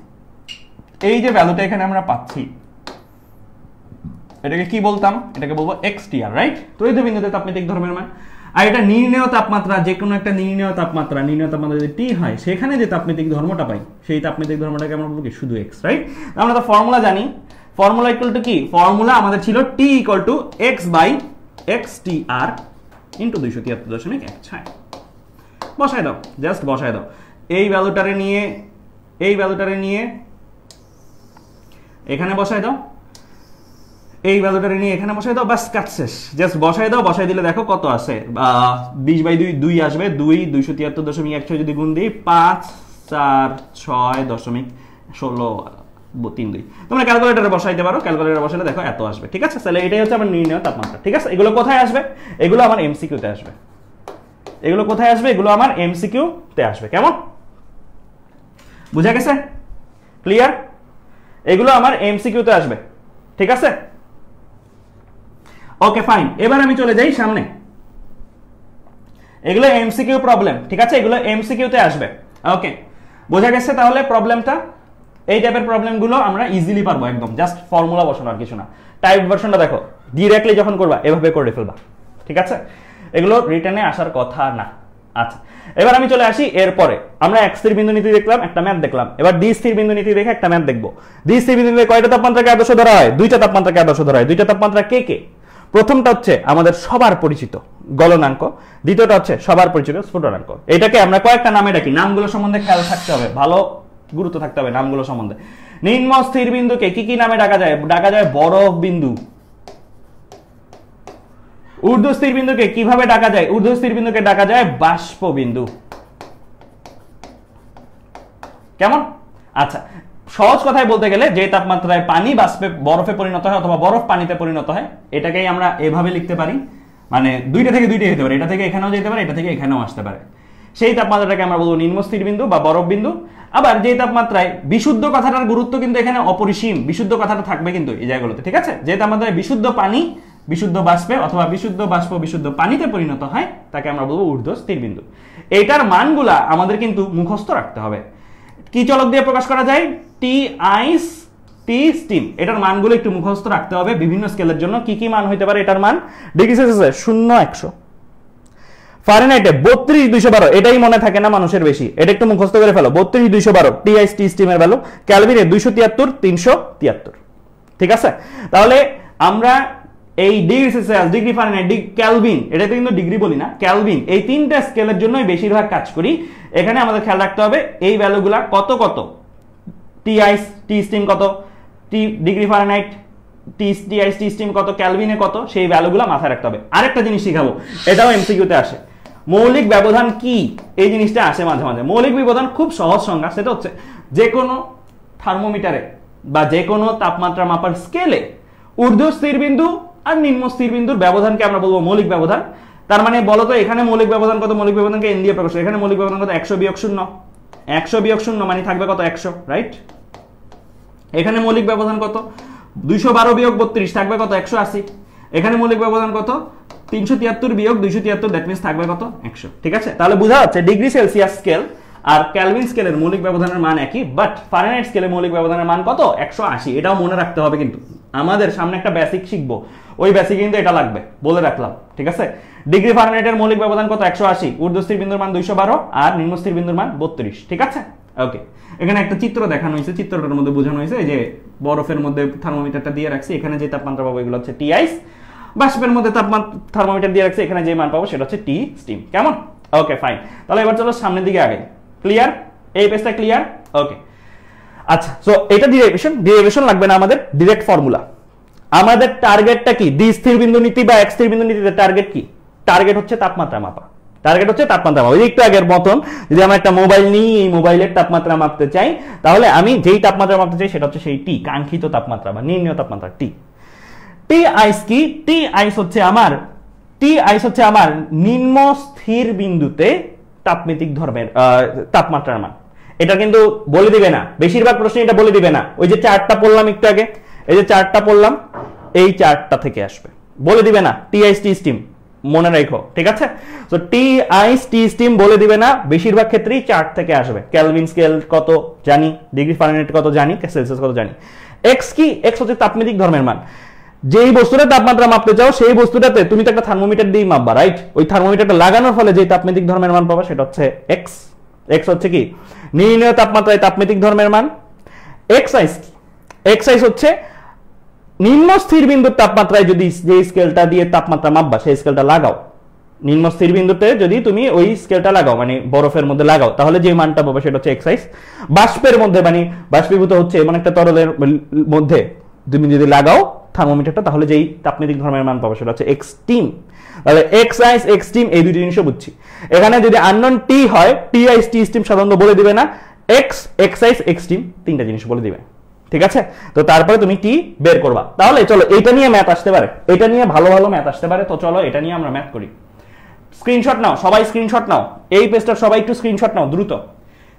এই যে ভ্যালুটা এখানে আমরা পাচ্ছি, এটাকে কি বলতাম? এটাকে বলবো এক্সটিআর, রাইট? ত্রৈধ বিন্দুতে তাপমাত্রিক ধর্মের মান। আর এটা নির্ণেয় তাপমাত্রা, যে কোনো একটা নির্ণেয় তাপমাত্রা, নির্ণেয় তাপমাত্রা যদি টি হয় সেখানে যে তাপমাত্রিক ধর্মটা পাই সেই তাপমাত্রিক ধর্মটাকে আমরা বলবো কি শুধু এক্স, রাইট? আমরা তো ফর্মুলা জানি, ফর্মুলা ইকুয়াল টু কি? ফর্মুলা আমাদের ছিল T equal to x by XTR into 273.16। বসায় দাও, জাস্ট বসায় দাও। এই ভ্যালুটারে নিয়ে এখানে বসায় দাও, এই ভ্যালুটারে নিয়ে এখানে বসায় দাও, বাস কাজ শেষ। জাস্ট বসায় দাও, বসায় দিলে দেখো কত আসে। 20/2 আসবে, 273.106 যদি গুণ দিই 5 4 6.16 তোমরা ক্যালকুলেটরে বসাইতে পারো, ক্যালকুলেটরে বসালে দেখো এত আসবে। ঠিক আছে, তাহলে এটাই হচ্ছে আমার নির্ণয় তাপমাত্রা। ঠিক আছে, এগুলো কোথায় আসবে? এগুলো আমার এমসিকিউ তে আসবে। এগুলো কোথায় আসবে? এগুলো আমার এমসিকিউ তে আসবে। কেমন? বুঝা গেছে? ক্লিয়ার? এগুলো আমার এমসিকিউ তে আসবে। ঠিক আছে, ওকে ফাইন। এবার আমি চলে যাই সামনে। এগুলো এমসিকিউ প্রবলেম। ঠিক আছে, এগুলো এমসিকিউ তে আসবে। ওকে, বোঝা গেছে তাহলে প্রবলেমটা? এই টাইপের প্রবলেমগুলো আমরা ইজিলি পারবো একদম, জাস্ট ফর্মুলা বসানো আর কিছু না। টাইপ ভার্সনটা দেখো, ডিরেক্টলি যখন করবা এভাবে করে ফেলবা। ঠিক আছে, এগুলো রিটার্নে আসার কথা না। আচ্ছা, এবার আমি চলে আসি এরপরে। আমরা এক স্থির বিন্দু নীতি দেখলাম, একটা ম্যাথ দেখলাম। এবার দ্বি স্থির বিন্দু নীতি দেখে একটা ম্যাথ দেখবো। দ্বি স্থির বিন্দুতে কয়টা তাপমাত্রাকে আদর্শ ধরা হয়? দুইটা তাপমাত্রাকে আদর্শ ধরা হয়। দুইটা তাপমাত্রা কে কে? প্রথমটা হচ্ছে আমাদের সবার পরিচিত গলনাঙ্ক, দ্বিতীয়টা হচ্ছে সবার পরিচিত স্ফুটনাঙ্ক। এটাকে আমরা কয়েকটা নামে ডাকি, নামগুলো সম্বন্ধে খেয়াল থাকতে হবে, ভালো গুরুত্ব থাকতে হবে নামগুলো সম্বন্ধে। নিম্ন স্থির বিন্দুকে কি কি নামে ডাকা যায়? ডাকা যায় বরফ বিন্দু। ঊর্ধ্ব স্থির বিন্দুকে কিভাবে ডাকা যায়? ঊর্ধ্ব স্থির বিন্দুকে ডাকা যায় বাষ্প বিন্দু। কেমন? আচ্ছা, সহজ কথায় বলতে গেলে যে তাপমাত্রায় পানি বাষ্পে বরফে পরিণত হয় অথবা বরফ পানিতে পরিণত হয়, এটাকেই আমরা এভাবে লিখতে পারি, মানে দুইটা থেকে দুইটাই হতে পারে, এটা থেকে এখানেও যেতে পারে, এটা থেকে এখানেও আসতে পারে। সেই তাপমাত্রাটাকে আমরা বলবো নিম্ন স্থির বিন্দু বা বরফ বিন্দু। আবার যে তাপমাত্রায় বিশুদ্ধ কথাটার গুরুত্ব কিন্তু এখানে অপরিসীম, বিশুদ্ধ কথাটা থাকবে কিন্তু এই জায়গাগুলোতে। ঠিক আছে, যে তাপমাত্রায় বিশুদ্ধ পানি বিশুদ্ধ বাষ্পে অথবা বিশুদ্ধ বাষ্প বিশুদ্ধ পানিতে পরিণত হয় তাকে আমরা বলবো ঊর্ধ্ব স্থির বিন্দু। এইটার মানগুলা আমাদের কিন্তু মুখস্থ রাখতে হবে। কি চলক দিয়ে প্রকাশ করা যায়? টি আইস, টি স্টিম। এটার মানগুলো একটু মুখস্থ রাখতে হবে বিভিন্ন স্কেলের জন্য। কি কি মান হইতে পারে এটার মান? ডিগ্রি সেলসিয়াসে 0-100, ফারেনহাইটে 32-212, এটাই মনে থাকে না মানুষের বেশি, এটা একটু মুখস্থ করে ফেলো। 32-212 টি আইস টি স্টিমের ভ্যালু। ক্যালভিনে 273-373। ঠিক আছে, তাহলে আমরা এই degree Celsius, degree Fahrenheit, Kelvin, এটাতে কিন্তু ডিগ্রি বলি না, ক্যালভিন, এই তিনটা স্কেলের জন্যই বেশিরভাগ কাজ করি। এখানে আমাদের খেয়াল রাখতে হবে এই ভ্যালুগুলা কত কত, টি আইস টি স্টিম কত, টি ডিগ্রি ফারেনহাইট টি আইস টি স্টিম কত, ক্যালভিনে কত, সেই ভ্যালুগুলা মাথায় রাখতে হবে। আরেকটা জিনিস শিখাবো, এটাও এমসিকিউতে আসে। মৌলিক ব্যবধান কি? এই জিনিসটা আসে মাঝে মাঝে। মৌলিক ব্যবধান খুব সহজ সংজ্ঞা, সেটা হচ্ছে যে কোনো থার্মোমিটারে বা যে কোনো তাপমাত্রা মাপার স্কেলে ঊর্ধ্ব স্থির বিন্দু আর নিম্ন স্থির বিন্দুর ব্যবধানকে আমরা বলবো মৌলিক ব্যবধান। তার মানে বলতো এখানে মৌলিক ব্যবধান কত? মৌলিক ব্যবধানকে এন দিয়ে প্রকাশ। এখানে মৌলিক ব্যবধান কত? 100-0, 100-0 মানে থাকবে কত? 100, রাইট? এখানে মৌলিক ব্যবধান কত? 212-32 থাকবে কত? 180। এখানে মৌলিক ব্যবধান কত? 373-273, দ্যাট মিন্স থাকবে কত? 100। ঠিক আছে, তাহলে বোঝা যাচ্ছে ডিগ্রি সেলসিয়াস স্কেল আর ক্যালভিন স্কেলের মৌলিক ব্যবধানের মান একই, বাট ফারেনহাইট স্কেলে মৌলিক ব্যবধানের মান কত? 180। এটাও মনে রাখতে হবে কিন্তু। আমাদের সামনে একটা বেসিক শিখবো, ওই বেসিক কিন্তু এটা লাগবে, বলে রাখলাম, ঠিক আছে। ডিগ্রি ফারেনহাইটের মৌলিক ব্যবধান কত? 180, ঊর্ধ্বস্থির বিন্দুর মান 212 আর নিম্নস্থির বিন্দুর মান 32, ঠিক আছে। ওকে, এখানে একটা চিত্র দেখানো হয়েছে, চিত্রটার মধ্যে বোঝানো হয়েছে এই যে বরফের মধ্যে থার্মোমিটারটা দিয়ে রাখছি, এখানে যে তাপমাত্রা পাবো এগুলো হচ্ছে টি আইস, বাষ্পের মধ্যে থার্মোমিটার দিয়ে রাখছি, এখানে যে মান পাবো সেটা হচ্ছে টি স্টিম। কেমন? ওকে ফাইন, তাহলে এবার চলো সামনের দিকে আগে। ক্লিয়ার? এই পেজটা ক্লিয়ার? ওকে আচ্ছা, সো এটা ডেরিভেশন লাগবে না আমাদের, ডিরেক্ট ফর্মুলা। আমাদের টার্গেটটা কি? দ্বি স্থির বিন্দু নীতি বা এক স্থির বিন্দু নীতিতে টার্গেট কি? টার্গেট হচ্ছে তাপমাত্রা মাপা, টার্গেট হচ্ছে তাপমাত্রা মাপা। একটু আগের মতন যদি আমরা একটা মোবাইল নিই, এই মোবাইলের তাপমাত্রা মাপতে চাই, তাহলে আমি যেই তাপমাত্রা মাপতে চাই সেটা হচ্ছে সেই টি, কাঙ্ক্ষিত তাপমাত্রা বা নির্ণীয় তাপমাত্রা টি। টি আইস কি? টি আইস হচ্ছে আমার নিম্ন স্থির বিন্দুতে তাপমিতিক ধর্মের তাপমাত্রার মান। এটা কিন্তু বলে দিবে না, বেশিরভাগ প্রশ্নে এটা বলে দিবে না। ওই যে চার্টটা পড়লাম একটু আগে, এই যে চার্টটা পড়লাম, এই চার্টটা থেকে আসবে, বলে দিবে না টি আইস টি স্টিম, মনে রাখো, ঠিক আছে। তো টি আইস টি স্টিম বলে দিবে না, বেশিরভাগ ক্ষেত্রেই চার্ট থেকে আসবে। কেলভিন স্কেল কত জানি, ডিগ্রি ফারেনহাইট কত জানি, সেলসিয়াস কত জানি। এক্স কি? এক্স হচ্ছে তাপমিতিক ধর্মের মান। যেই বস্তুটার তাপমাত্রা মাপতে চাও সেই বস্তুটাতে তুমি তো একটা থার্মোমিটার দিয়ে মাপবা, রাইট? ওই থার্মোমিটারটা লাগানোর ফলে যে তাপমিতিক ধর্মের মান পাবা সেটা হচ্ছে এক্স। এক্স হচ্ছে কি? নির্ণীয় তাপমাত্রায় তাপমিতিক ধর্মের মান। এক্স আইস কি? এক্স আইস হচ্ছে নিম্ন স্থির বিন্দুর তাপমাত্রায় যদি যে স্কেলটা দিয়ে তাপমাত্রা মাপবা সেই স্কেলটা লাগাও, নিম্ন স্থির বিন্দুতে যদি তুমি ওই স্কেলটা লাগাও, মানে বরফের মধ্যে লাগাও, তাহলে যে মানটা পাবে সেটা হচ্ছে এক্স আইস। বাষ্পের মধ্যে, মানে বাষ্পীভূত হচ্ছে এমন একটা তরলের মধ্যে তুমি যদি লাগাও থার্মোমিটারটা, তাহলে যেই তাপমিতিক ধর্মের মান পাবো সেটা হচ্ছে এক্সট্রিম। তাহলে এক্স আইস এক্সট্রিম এই দুটি জিনিসও বুঝছি। এখানে যদি আননোন টি হয়, টি আইস টি স্টিম সাধারণত বলে দিবে না, এক্স আইস এক্সট্রিম তিনটা জিনিস বলে দিবে, ঠিক আছে। তো তারপরে তুমি টি বের করবা। তাহলে চলো এটা নিয়ে ম্যাথ আসতে পারে, এটা নিয়ে ভালো ভালো ম্যাথ আসতে পারে। তো চলো এটা নিয়ে আমরা ম্যাথ করি। স্ক্রিনশট নাও, সবাই স্ক্রিনশট নাও, এই পেজটার সবাই একটু স্ক্রিনশট নাও, দ্রুত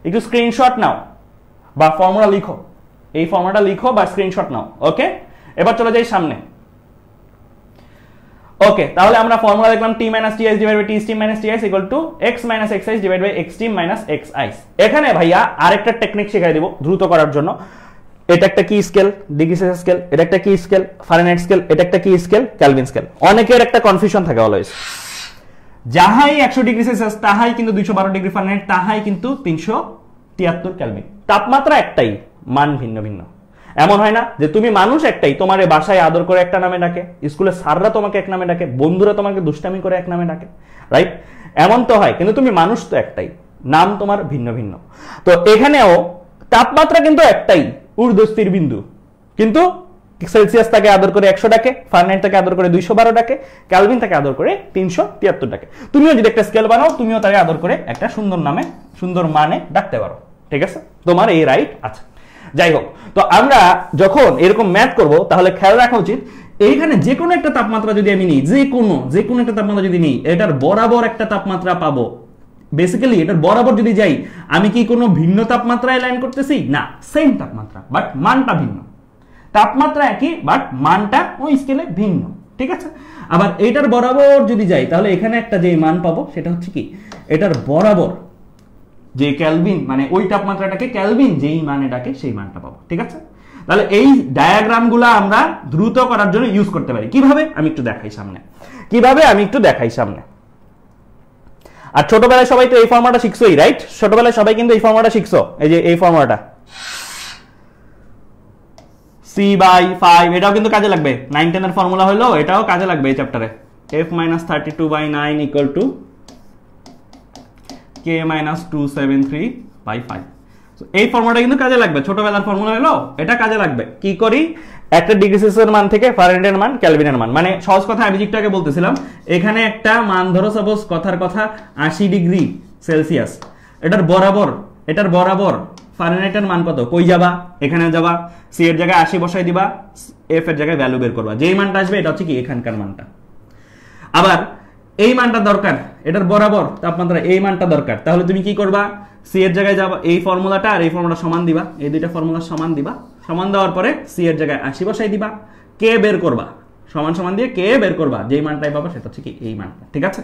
একটু স্ক্রিনশট নাও বা ফর্মুলা লিখো, এই ফর্মুলাটা লিখো বা স্ক্রিনশট নাও। ওকে, এবার চলে যাই সামনে। ওকে, তাহলে আমরা ফর্মুলা দেখলাম T minus T ice divide by T steam minus T ice equal to X minus X ice divide by X steam minus X ice. এখানে ভাইয়া আরেকটা টেকনিক শেখাই দিব দ্রুত করার জন্য। এটা একটা কি স্কেল? Degree Celsius scale. এটা একটা কি স্কেল? Fahrenheit scale. এটা একটা কি স্কেল? Kelvin scale. অনেকের একটা কনফিউশন থাকে অলওয়েজ, যাহাই 100 ডিগ্রি সেলসিয়াস তাহাই কিন্তু 212 ডিগ্রি ফারেনহাইট, তাহাই কিন্তু 373 কেলভিন। তাপমাত্রা একটাই, মান ভিন্ন ভিন্ন। এমন হয় না যে তুমি মানুষ একটাই, তোমার বাসায় আদর করে একটা নামে ডাকে, স্কুলে স্যাররা তোমাকে এক নামে ডাকে, বন্ধুরা তোমাকে দুষ্টামি করে এক নামে ডাকে, রাইট? এমন তো হয়, কিন্তু তুমি মানুষ তো একটাই, নাম তোমার ভিন্ন ভিন্ন। তো এখানেও তাপমাত্রা কিন্তু একটাই, ঊর্ধ্বস্থির বিন্দু, কিন্তু সেলসিয়াস তাকে আদর করে 100 ডাকে, ফারেনহাইট তাকে আদর করে 212 ডাকে, কেলভিন তাকে আদর করে 373 ডাকে। তুমিও যদি একটা স্কেল বানাও, তুমিও তাকে আদর করে একটা সুন্দর নামে, সুন্দর মানে ডাকতে পারো, ঠিক আছে? তোমার এই রাইট আছে। যাই হোক, তো আমরা যখন এরকম ম্যাথ করব তাহলে খেয়াল রাখা উচিত, এইখানে যে কোনো একটা তাপমাত্রা যদি আমি নিই, যে কোনো একটা তাপমাত্রা যদি নিই, এটার বরাবর একটা তাপমাত্রা পাবো। বেসিক্যালি এটার বরাবর যদি যাই, আমি কি কোনো ভিন্ন তাপমাত্রায় লাইন করতেছি? না, সেম তাপমাত্রা, বাট মানটা ভিন্ন। তাপমাত্রা একই, বাট মানটা ওই স্কেলে ভিন্ন, ঠিক আছে? আবার এটার বরাবর যদি যাই, তাহলে এখানে একটা যে মান পাবো সেটা হচ্ছে কি, এটার বরাবর যে কেলভিন, মানে ওই তাপমাত্রাটাকে কেলভিন যেই মানে ডাকে সেই মানটা পাবো, ঠিক আছে? তাহলে এই ডায়াগ্রামগুলো আমরা দ্রুত করার জন্য ইউজ করতে পারি। কিভাবে আমি একটু দেখাই সামনে। আর ছোটবেলায় সবাই তো এই ফর্মুলাটা শিখছোই, রাইট? ছোটবেলায় সবাই কিন্তু এই ফর্মুলাটা শিখছো, এই যে এই ফর্মুলাটা c/5, এটাও কিন্তু কাজে লাগবে। 9-10 এর ফর্মুলা হলো, এটাও কাজে লাগবে এই চ্যাপ্টারে। f-32/9 equal to k-273/5। এই ফর্মুলাটা কিন্তু কাজে লাগবে, ছোটবেলার ফর্মুলা হলো, এটা কাজে লাগবে। কি করি? একটা ডিগ্রি সেলসিয়াসের মান থেকে ফারেনহাইটের মান, কেলভিনের মান, মানে সহজ কথা আমি যেটা আগে বলতেছিলাম, এখানে একটা মান ধরো, সাপোজ কথার কথা 80 ডিগ্রি সেলসিয়াস, এটার বরাবর ফারেনহাইটের মান কত? কই যাবা? এখানে যাবা, সি এর জায়গায় 80 বসাই দিবা, এফ এর জায়গায় ভ্যালু বের করবা, যেই মানটা আসবে এটা হচ্ছে কি এখানকার মানটা। আবার এই মানটা দরকার, এটার বরাবর তাপমাত্রা এই মানটা দরকার, তাহলে তুমি কি করবা? সি এর জায়গায় যাবা, এই ফর্মুলাটা আর এই ফর্মুলা সমান দিবা, এই দুইটা ফর্মুলা সমান দিবা, সমান দেওয়ার পরে সি এর জায়গায় 80 বসাই দিবা, কে বের করবা, সমান সমান দিয়ে কে বের করবা, যেই মানটাই পাবা সেটা হচ্ছে কি এই মানটা, ঠিক আছে?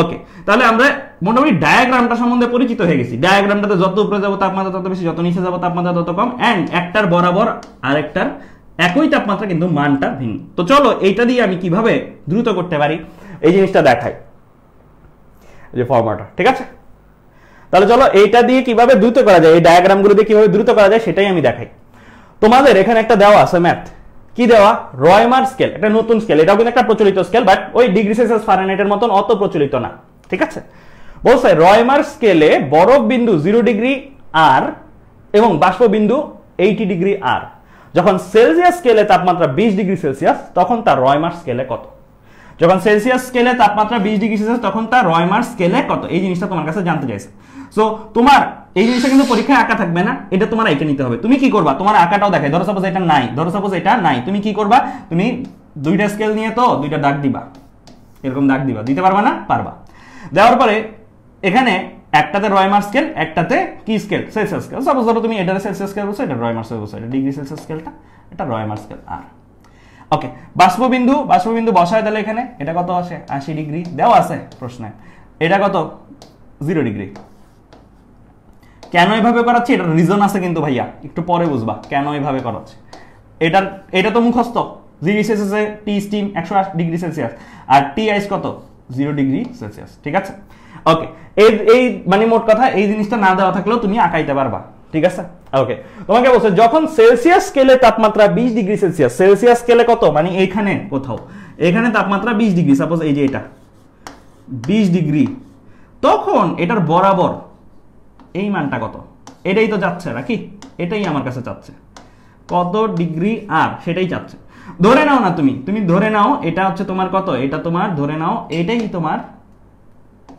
ওকে, তাহলে আমরা মোটামুটি ডায়াগ্রামটা সম্বন্ধে পরিচিত হয়ে গেছি। ডায়াগ্রামটাতে যত উপরে যাবো তাপমাত্রা তত বেশি, যত নিচে যাবো তাপমাত্রা তত কম, এন্ড একটার বরাবর আরেকটার একই তাপমাত্রা কিন্তু মানটা ভিন্ন। তো চলো এইটা দিয়ে আমি কিভাবে দ্রুত করতে পারি এই জিনিসটা দেখাই, যে ফর্মুলাটা, ঠিক আছে? তাহলে চলো এইটা দিয়ে কিভাবে দ্রুত করা যায়, এই ডায়াগ্রামগুলো দিয়ে কিভাবে দ্রুত করা যায় সেটাই আমি দেখাই। তোমাদের এখানে একটা দেওয়া আছে ম্যাথ, কি দেওয়া? রয়মার স্কেল, একটা নতুন স্কেল, এটাও কিন্তু একটা প্রচলিত স্কেল, বাট ওই ডিগ্রি সেলসিয়াস ফারেনহাইটের মতন অত প্রচলিত না, ঠিক আছে? বলছে রয়মার স্কেলে বরফ বিন্দু 0 ডিগ্রি আর এবং বাষ্প বিন্দু 80 ডিগ্রি আর, যখন সেলসিয়াস স্কেলে তাপমাত্রা 20 ডিগ্রি সেলসিয়াস তখন তার রয়মার স্কেলে কত? যখন সেলসিয়াস স্কেলে তাপমাত্রা 20 ডিগ্রি সেলসিয়াস তখন তার রয়মার স্কেলে কত? এই জিনিসটা তোমার কাছে জানতে চাইছে। সো তোমার এই জিনিসটা কিন্তু পরীক্ষায় আঁকা থাকবে না, এটা তোমার এঁকে নিতে হবে। তুমি কি করবা? তোমার আঁকাটাও দেখাই, ধরো সাপোজ এটা নাই, ধরো সাপোজ এটা নাই, তুমি কি করবা? তুমি দুইটা স্কেল নিয়ে তো দুইটা দাগ দিবা, এরকম দাগ দিবা, দিতে পারবা না? পারবা। দেওয়ার পরে এখানে একটাতে রয়মার স্কেল, একটাতে কি স্কেল? Celsius scale. সাপোজ ধরো তুমি এটাতে সেলসিয়াস স্কেল বলছো, এটা রয়মার স্কেল বলছো, এটা ডিগ্রি সেলসিয়াস স্কেলটা, এটা রয়মার স্কেল আর। ওকে, বাষ্পবিন্দু বসায় তাহলে এখানে এটা কত আসে? 80 ডিগ্রি দেওয়া আছে প্রশ্নে। এটা কত? 0 ডিগ্রি। কেন এভাবে করাচ্ছি এটার রিজন আছে কিন্তু ভাইয়া, একটু পরে বুঝবা কেন এভাবে করাচ্ছি। এটা তো মুখস্থ, ডিগ্রি সেলসিয়াসে টি স্টিম 108 ডিগ্রি সেলসিয়াস আর টি আইস কত? 0 ডিগ্রি সেলসিয়াস, ঠিক আছে? ওকে, এই মানে মোট কথা এই জিনিসটা না দেওয়া থাকলেও তুমি আঁকাইতে পারবা, ঠিক আছে? ওকে, তোমাকে বলছে যখন সেলসিয়াস স্কেলে তাপমাত্রা 20 ডিগ্রি সেলসিয়াস, সেলসিয়াস স্কেলে কত? মানে এইখানে কোথাও, এখানে তাপমাত্রা 20 ডিগ্রি, সাপোজ এই যে এটা 20 ডিগ্রি, তখন এটার বরাবর এই মানটা কত? এটাই তো যাচ্ছে নাকি? এটাই আমার কাছে চাচ্ছে, কত ডিগ্রি আর সেটাই চাচ্ছে। ধরে নাও না, তুমি ধরে নাও এটা হচ্ছে তোমার কত, এটা তোমার ধরে নাও এটাই তোমার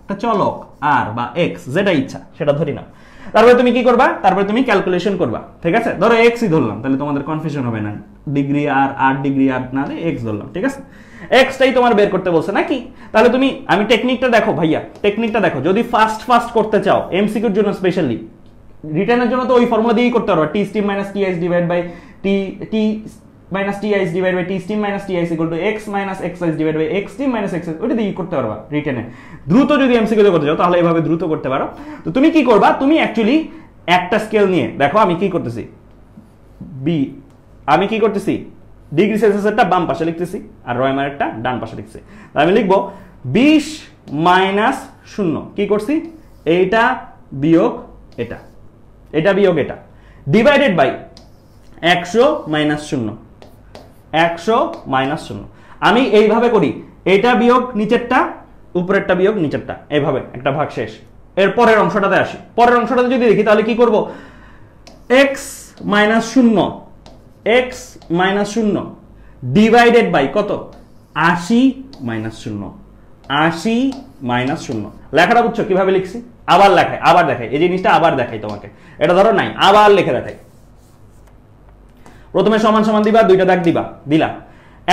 একটা চলক আর বা এক্স, যেটা ইচ্ছা সেটা ধরি নাও। তারপরে তুমি কি করবা? তারপরে তুমি ক্যালকুলেশন করবা, ঠিক আছে? ধরো এক্সই ধরলাম, তাহলে তোমাদের কনফিউশন হবে না, ডিগ্রি আর 8 ডিগ্রি আর না দিয়ে এক্স ধরলাম, ঠিক আছে? এক্সটাই তোমার বের করতে বলছে নাকি? তাহলে তুমি, আমি টেকনিকটা দেখো ভাইয়া, টেকনিকটা দেখো। যদি ফাস্ট করতে চাও এমসিকিউর জন্য স্পেশালি, রিটার্নের জন্য তো ওই ফর্মুলা দিয়েই করতে পারো, T steam minus T ice divide by T minus T ice divide by T steam minus T ice equal to X minus X ice divide by X steam minus X ice, ওটা দিয়ে করতে পারবা রিটার্নে। দ্রুত যদি MCQ করতে চাও তাহলে এভাবে দ্রুত করতে পারো। তো তুমি কি করবা? তুমি অ্যাকচুয়ালি একটা স্কেল নিয়ে দেখো, আমি কি করতেছি, আমি কি করতেছি, ডিগ্রি সেলসিয়াসেরটা বাম পাশে লিখতেছি আর রয়মারেরটা ডান পাশে লিখছি। আমি লিখবো 20 মাইনাস 0, কি করছি? এইটা বিয়োগ এটা, এটা বিয়োগ এটা, ডিভাইডেড বাই 100 মাইনাস 0, 100 মাইনাস 0। আমি এইভাবে করি, এটা বিয়োগ নিচেরটা, উপরেরটা বিয়োগ নিচেরটা, এইভাবে একটা ভাগ শেষ। এর পরের অংশটাতে আসি, পরের অংশটাতে যদি দেখি তাহলে কি করব? x minus 0, x minus 0 divided by কত? 80 মাইনাস 0, 80 মাইনাস 0। লেখাটা বুঝছো কিভাবে লিখছি? আবার লেখাই, আবার দেখাই, এই জিনিসটা আবার দেখাই তোমাকে। এটা ধরো নাই, আবার লিখে দেখাই। প্রথমে সমান সমান দিবা, দুইটা দাগ দিবা, দিলা।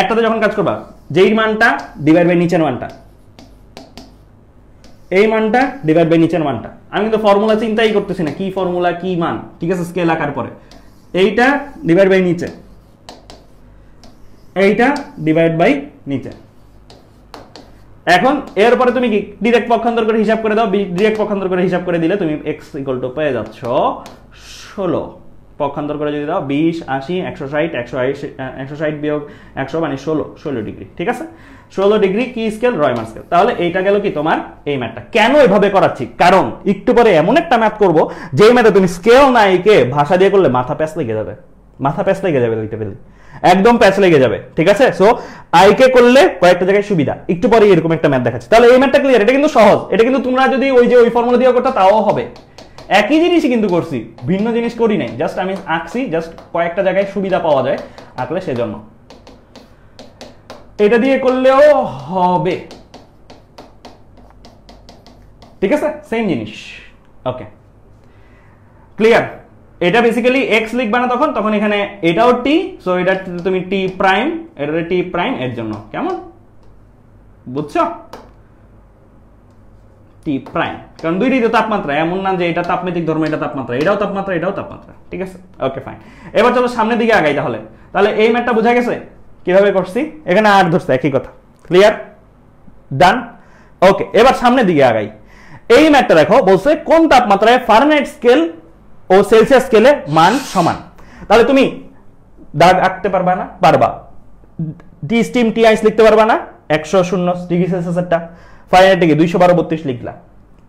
একটাতে যখন কাজ করবা, যেই মানটা ডিভাইড বাই নিচের মানটা, এই মানটা ডিভাইড বাই নিচের মানটা। আমি কিন্তু ফর্মুলা চিন্তাই করতেছি না, কি ফর্মুলা কি মান, ঠিক আছে? স্কেল আকার পরে এইটা ডিভাইড বাই নিচে, এইটা ডিভাইড বাই নিচে। এখন এরপরে তুমি কি ডিরেক্ট পক্ষান্তর করে হিসাব করে দাও, ডিরেক্ট পক্ষান্তর করে হিসাব করে দিলে তুমি x ইকুয়াল টু পেয়ে যাচ্ছ 16। পক্ষান্তর করে যদি দাও 20 80 160 160 বিয়োগ 100 মানে 16 ডিগ্রি, ঠিক আছে? 16 ডিগ্রি কি স্কেল? রয়মার স্কেল। তাহলে এইটা গেল কি তোমার এই ম্যাথটা। কেন এভাবে করাচ্ছি? কারণ একটু পরে এমন একটা ম্যাথ করব যেই ম্যাথে তুমি স্কেল না একে ভাষা দিয়ে করলে মাথা প্যাচ লেগে যাবে, মাথা প্যাচ লেগে যাবে, লিটারালি একদম প্যাচ লেগে যাবে, ঠিক আছে? সো আইকে করলে কয়েকটা জায়গায় সুবিধা, একটু পরে এরকম একটা ম্যাথ দেখাচ্ছি। তাহলে এই ম্যাথটা ক্লিয়ার, এটা কিন্তু সহজ। এটা কিন্তু তোমরা যদি ওই ফর্মুলা দিয়ে করতে তাও হবে, একই জিনিসই কিন্তু করছি, ভিন্ন জিনিস করি নাই, জাস্ট আমি আঁকছি, জাস্ট কয়েকটা জায়গায় সুবিধা পাওয়া যায় আঁকলে, সেজন্য। এটা দিয়ে করলেও হবে, ঠিক আছে? সেম জিনিস। ওকে, ক্লিয়ার? এটা বেসিক্যালি x লিখবা না তখন এখানে এটাও t, সো এটা তুমি t প্রাইম, এটা t প্রাইম এর জন্য, কেমন বুঝছো? t প্রাইম, কারণ দুইটাই তো তাপমাত্রা, এমন না যে এটা তাপমাত্রিক ধর্ম, এটা তাপমাত্রা, এটাও তাপমাত্রা, এটাও তাপমাত্রা, ঠিক আছে? Okay fine. এবার চলো সামনের দিকে আগাই। তাহলে এই ম্যাথটা বোঝা গেছে কিভাবে করছি? এখানে 8 ধরছে, একই কথা, ক্লিয়ার? ডান। ওকে, এবার সামনের দিকে আগাই। এই ম্যাথটা দেখো, বলছে কোন তাপমাত্রায় ফারেনহাইট স্কেল ও সেলসিয়াস স্কেলে মান সমান। তাহলে তুমি দাগ আঁকতে পারবা না? পারবা। টি স্টিম টি আইস লিখতে পারবা না? 100 ডিগ্রি সেলসিয়াসেরটা ফারেনহাইট থেকে 212-32 লিখলা।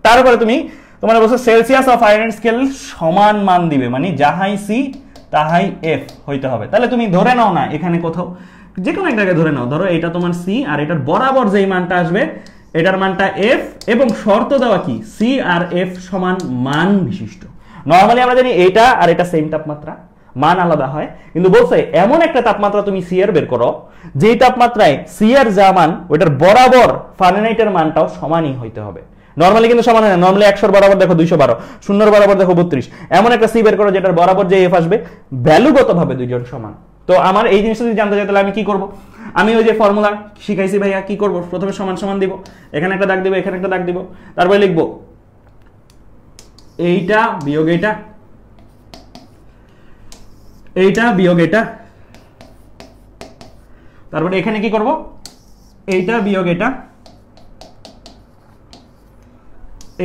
তারপরে তুমি তোমার বলছো সেলসিয়াস অফ ফারেনহাইট স্কেল সমান মান দিবে, মানে যাহাই সি তাহাই এফ হইতে হবে। তাহলে তুমি ধরে নাও না এখানে কোথাও যে কোনো এক জায়গায় ধরে নাও, ধরো এটা তোমার সি আর এটার বরাবর যেই মানটা আসবে এটার মানটা এফ, এবং শর্ত দেওয়া কি সি আর এফ সমান মান বিশিষ্ট। নরমালি আমরা জানি এটা আর এটা সেম তাপমাত্রা, মান আলাদা হয়, কিন্তু বলছে এমন একটা তাপমাত্রা তুমি সি এর বের করো যেই তাপমাত্রায় সি এর যা মান ওটার বরাবর ফারেনহাইটের মানটাও সমানই হইতে হবে। নরমালি কিন্তু সমান হয় না, নরমালি 100 বরাবর দেখো 212, 0 বরাবর দেখো 32, এমন একটা সি বের করো যেটার বরাবর যে এফ আসবে ভ্যালুগতভাবে দুইজন সমান। তো আমার এই জিনিসটা যদি জানতে চাই তাহলে আমি কি করব? আমি ওই যে ফর্মুলা শিখাইছি ভাইয়া, কি করব? প্রথমে সমান সমান দিব, এখানে একটা দাগ দিব, এখানে একটা দাগ দিব, তারপরে লিখবো এইটা বিয়োগ এইটা, এইটা বিয়োগ এটা, তারপরে এখানে কি করব? এইটা বিয়োগ এটা,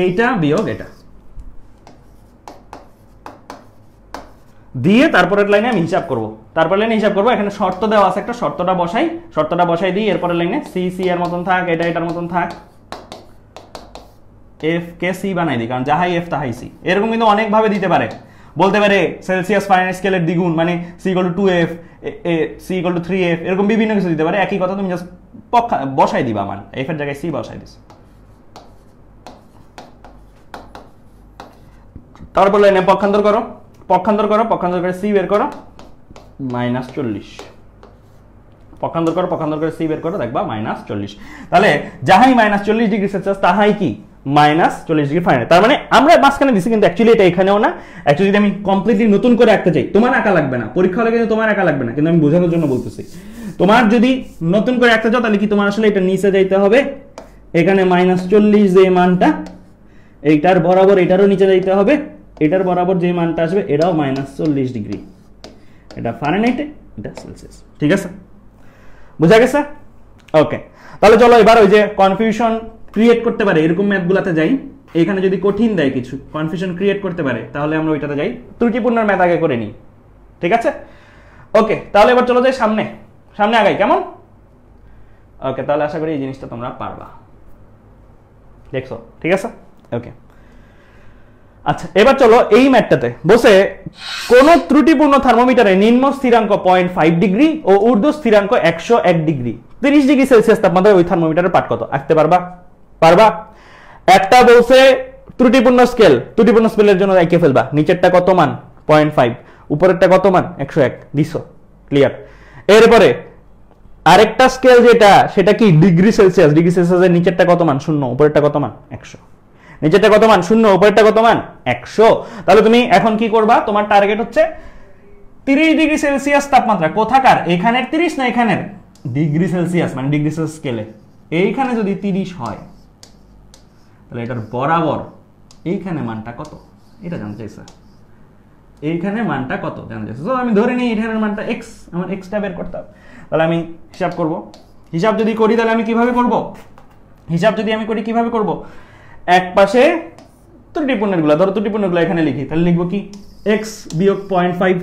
এইটা বিয়োগ এটা দিয়ে তারপরের লাইনে আমি হিসাব করব। তারপর লাইনে হিসাব করব, এখানে শর্ত দেওয়া আছে একটা, শর্তটা বসাই দিই, এরপরের লাইনে সি সি এর মতন থাক, এটা এটার মতন থাক, এফ কে সি বানাই দিই, কারণ যাহাই এফ তাহাই সি। এরকম কিন্তু অনেক ভাবে দিতে পারে, বলতে পারে সেলসিয়াস ফারেনহাইট স্কেলের দ্বিগুণ মানে C equal to 2f, C equal to 3f, এরকম বিভিন্ন কিছু দিতে পারে। একই কথা তুমি জাস্ট বসাই দিবা, মান এফ এর জায়গায় সি বসাই দিস। তারপর লাইনে পক্ষান্তর করো, পক্ষান্তর করে সি বের করো -40, পক্ষান্তর করে সি বের করো, দেখবা -40। তাহলে যাহাই -40 ডিগ্রি সেলসিয়াস তাহাই কি -40 ডিগ্রি ফারেনহাইট। তার মানে আমরা মাঝখানে দিছি, কিন্তু অ্যাকচুয়ালি এটা এখানেও না। অ্যাকচুয়ালি যদি আমি কমপ্লিটলি নতুন করে আঁকতে চাই, তোমার আঁকা লাগবে না, পরীক্ষা হলে কিন্তু তোমার আঁকা লাগবে না, কিন্তু আমি বোঝানোর জন্য বলতেছি। তোমার যদি নতুন করে আঁকতে চাও তাহলে কি তোমার আসলে এটা নিচে যাইতে হবে, এখানে -40 যে মানটা এইটার বরাবর এটারও নিচে যাইতে হবে, এটার বরাবর যে মানটা আসবে এটাও -40 ডিগ্রি, এটা ফারেনহাইটে, এটা সেলসিয়াস। ঠিক আছে, বুঝা গেছে? ওকে, তাহলে চলো এবার ওই যে কনফিউশন ক্রিয়েট করতে পারে এরকম ম্যাথগুলাতে যাই। এখানে যদি কঠিন দেয় কিছু, কনফিউশন ক্রিয়েট করতে পারে, তাহলে আমরা ওইটাতে যাই, ত্রুটিপূর্ণ ম্যাথ আগে করে নিই। ঠিক আছে, ওকে, তাহলে এবার চলো যাই সামনে আগাই, কেমন? ওকে, তাহলে আশা করি এই জিনিসটা তোমরা পারবা, দেখছো? ঠিক আছে, ওকে। আচ্ছা, এবার চলো এই ম্যাথটাতে বসে কোন ত্রুটিপূর্ণ থার্মোমিটারে নিম্ন স্থিরাঙ্ক 0.5 ডিগ্রি ও ঊর্ধ্ব স্থিরাঙ্ক 101 ডিগ্রি, 30 ডিগ্রি সেলসিয়াস তাপমাত্রায় ওই থার্মোমিটারের পাঠ কত? আঁকতে পারবা? একটা বলছে ত্রুটিপূর্ণ স্কেলের জন্য এঁকে ফেলবা, নিচেরটা কত মান 0.5, উপরেরটা কত মান 101, দিছো, ক্লিয়ার। এরপরে আরেকটা স্কেল যেটা, সেটা কি ডিগ্রি সেলসিয়াসের নিচেরটা কত মান 0, উপরেরটা কত মান 100, নিচেরটা কত মান 0, উপরেরটা কত মান 100। তাহলে তুমি এখন কি করবা? তোমার টার্গেট হচ্ছে 30 ডিগ্রি সেলসিয়াস তাপমাত্রা, কোথাকার? এখানের 30 না এখানের? ডিগ্রি সেলসিয়াস, মানে ডিগ্রি সেলসিয়াস স্কেলে এইখানে যদি 30 হয় তাহলে এটার বরাবর এইখানে মানটা কত এটা জানতে চাইছে, এইখানে মানটা কত জানতে চাইছে। তো আমি ধরে নিই এখানের মানটা x, আমার xটা বের করতে হবে। তাহলে আমি হিসাব করব, হিসাব যদি করি তাহলে আমি কিভাবে করব? কিভাবে করব? এক পাশে ত্রুটিপূর্ণগুলো, ধরো ত্রুটিপূর্ণগুলো এখানে লিখি, তাহলে লিখবো কি x বিয়োগ 0.5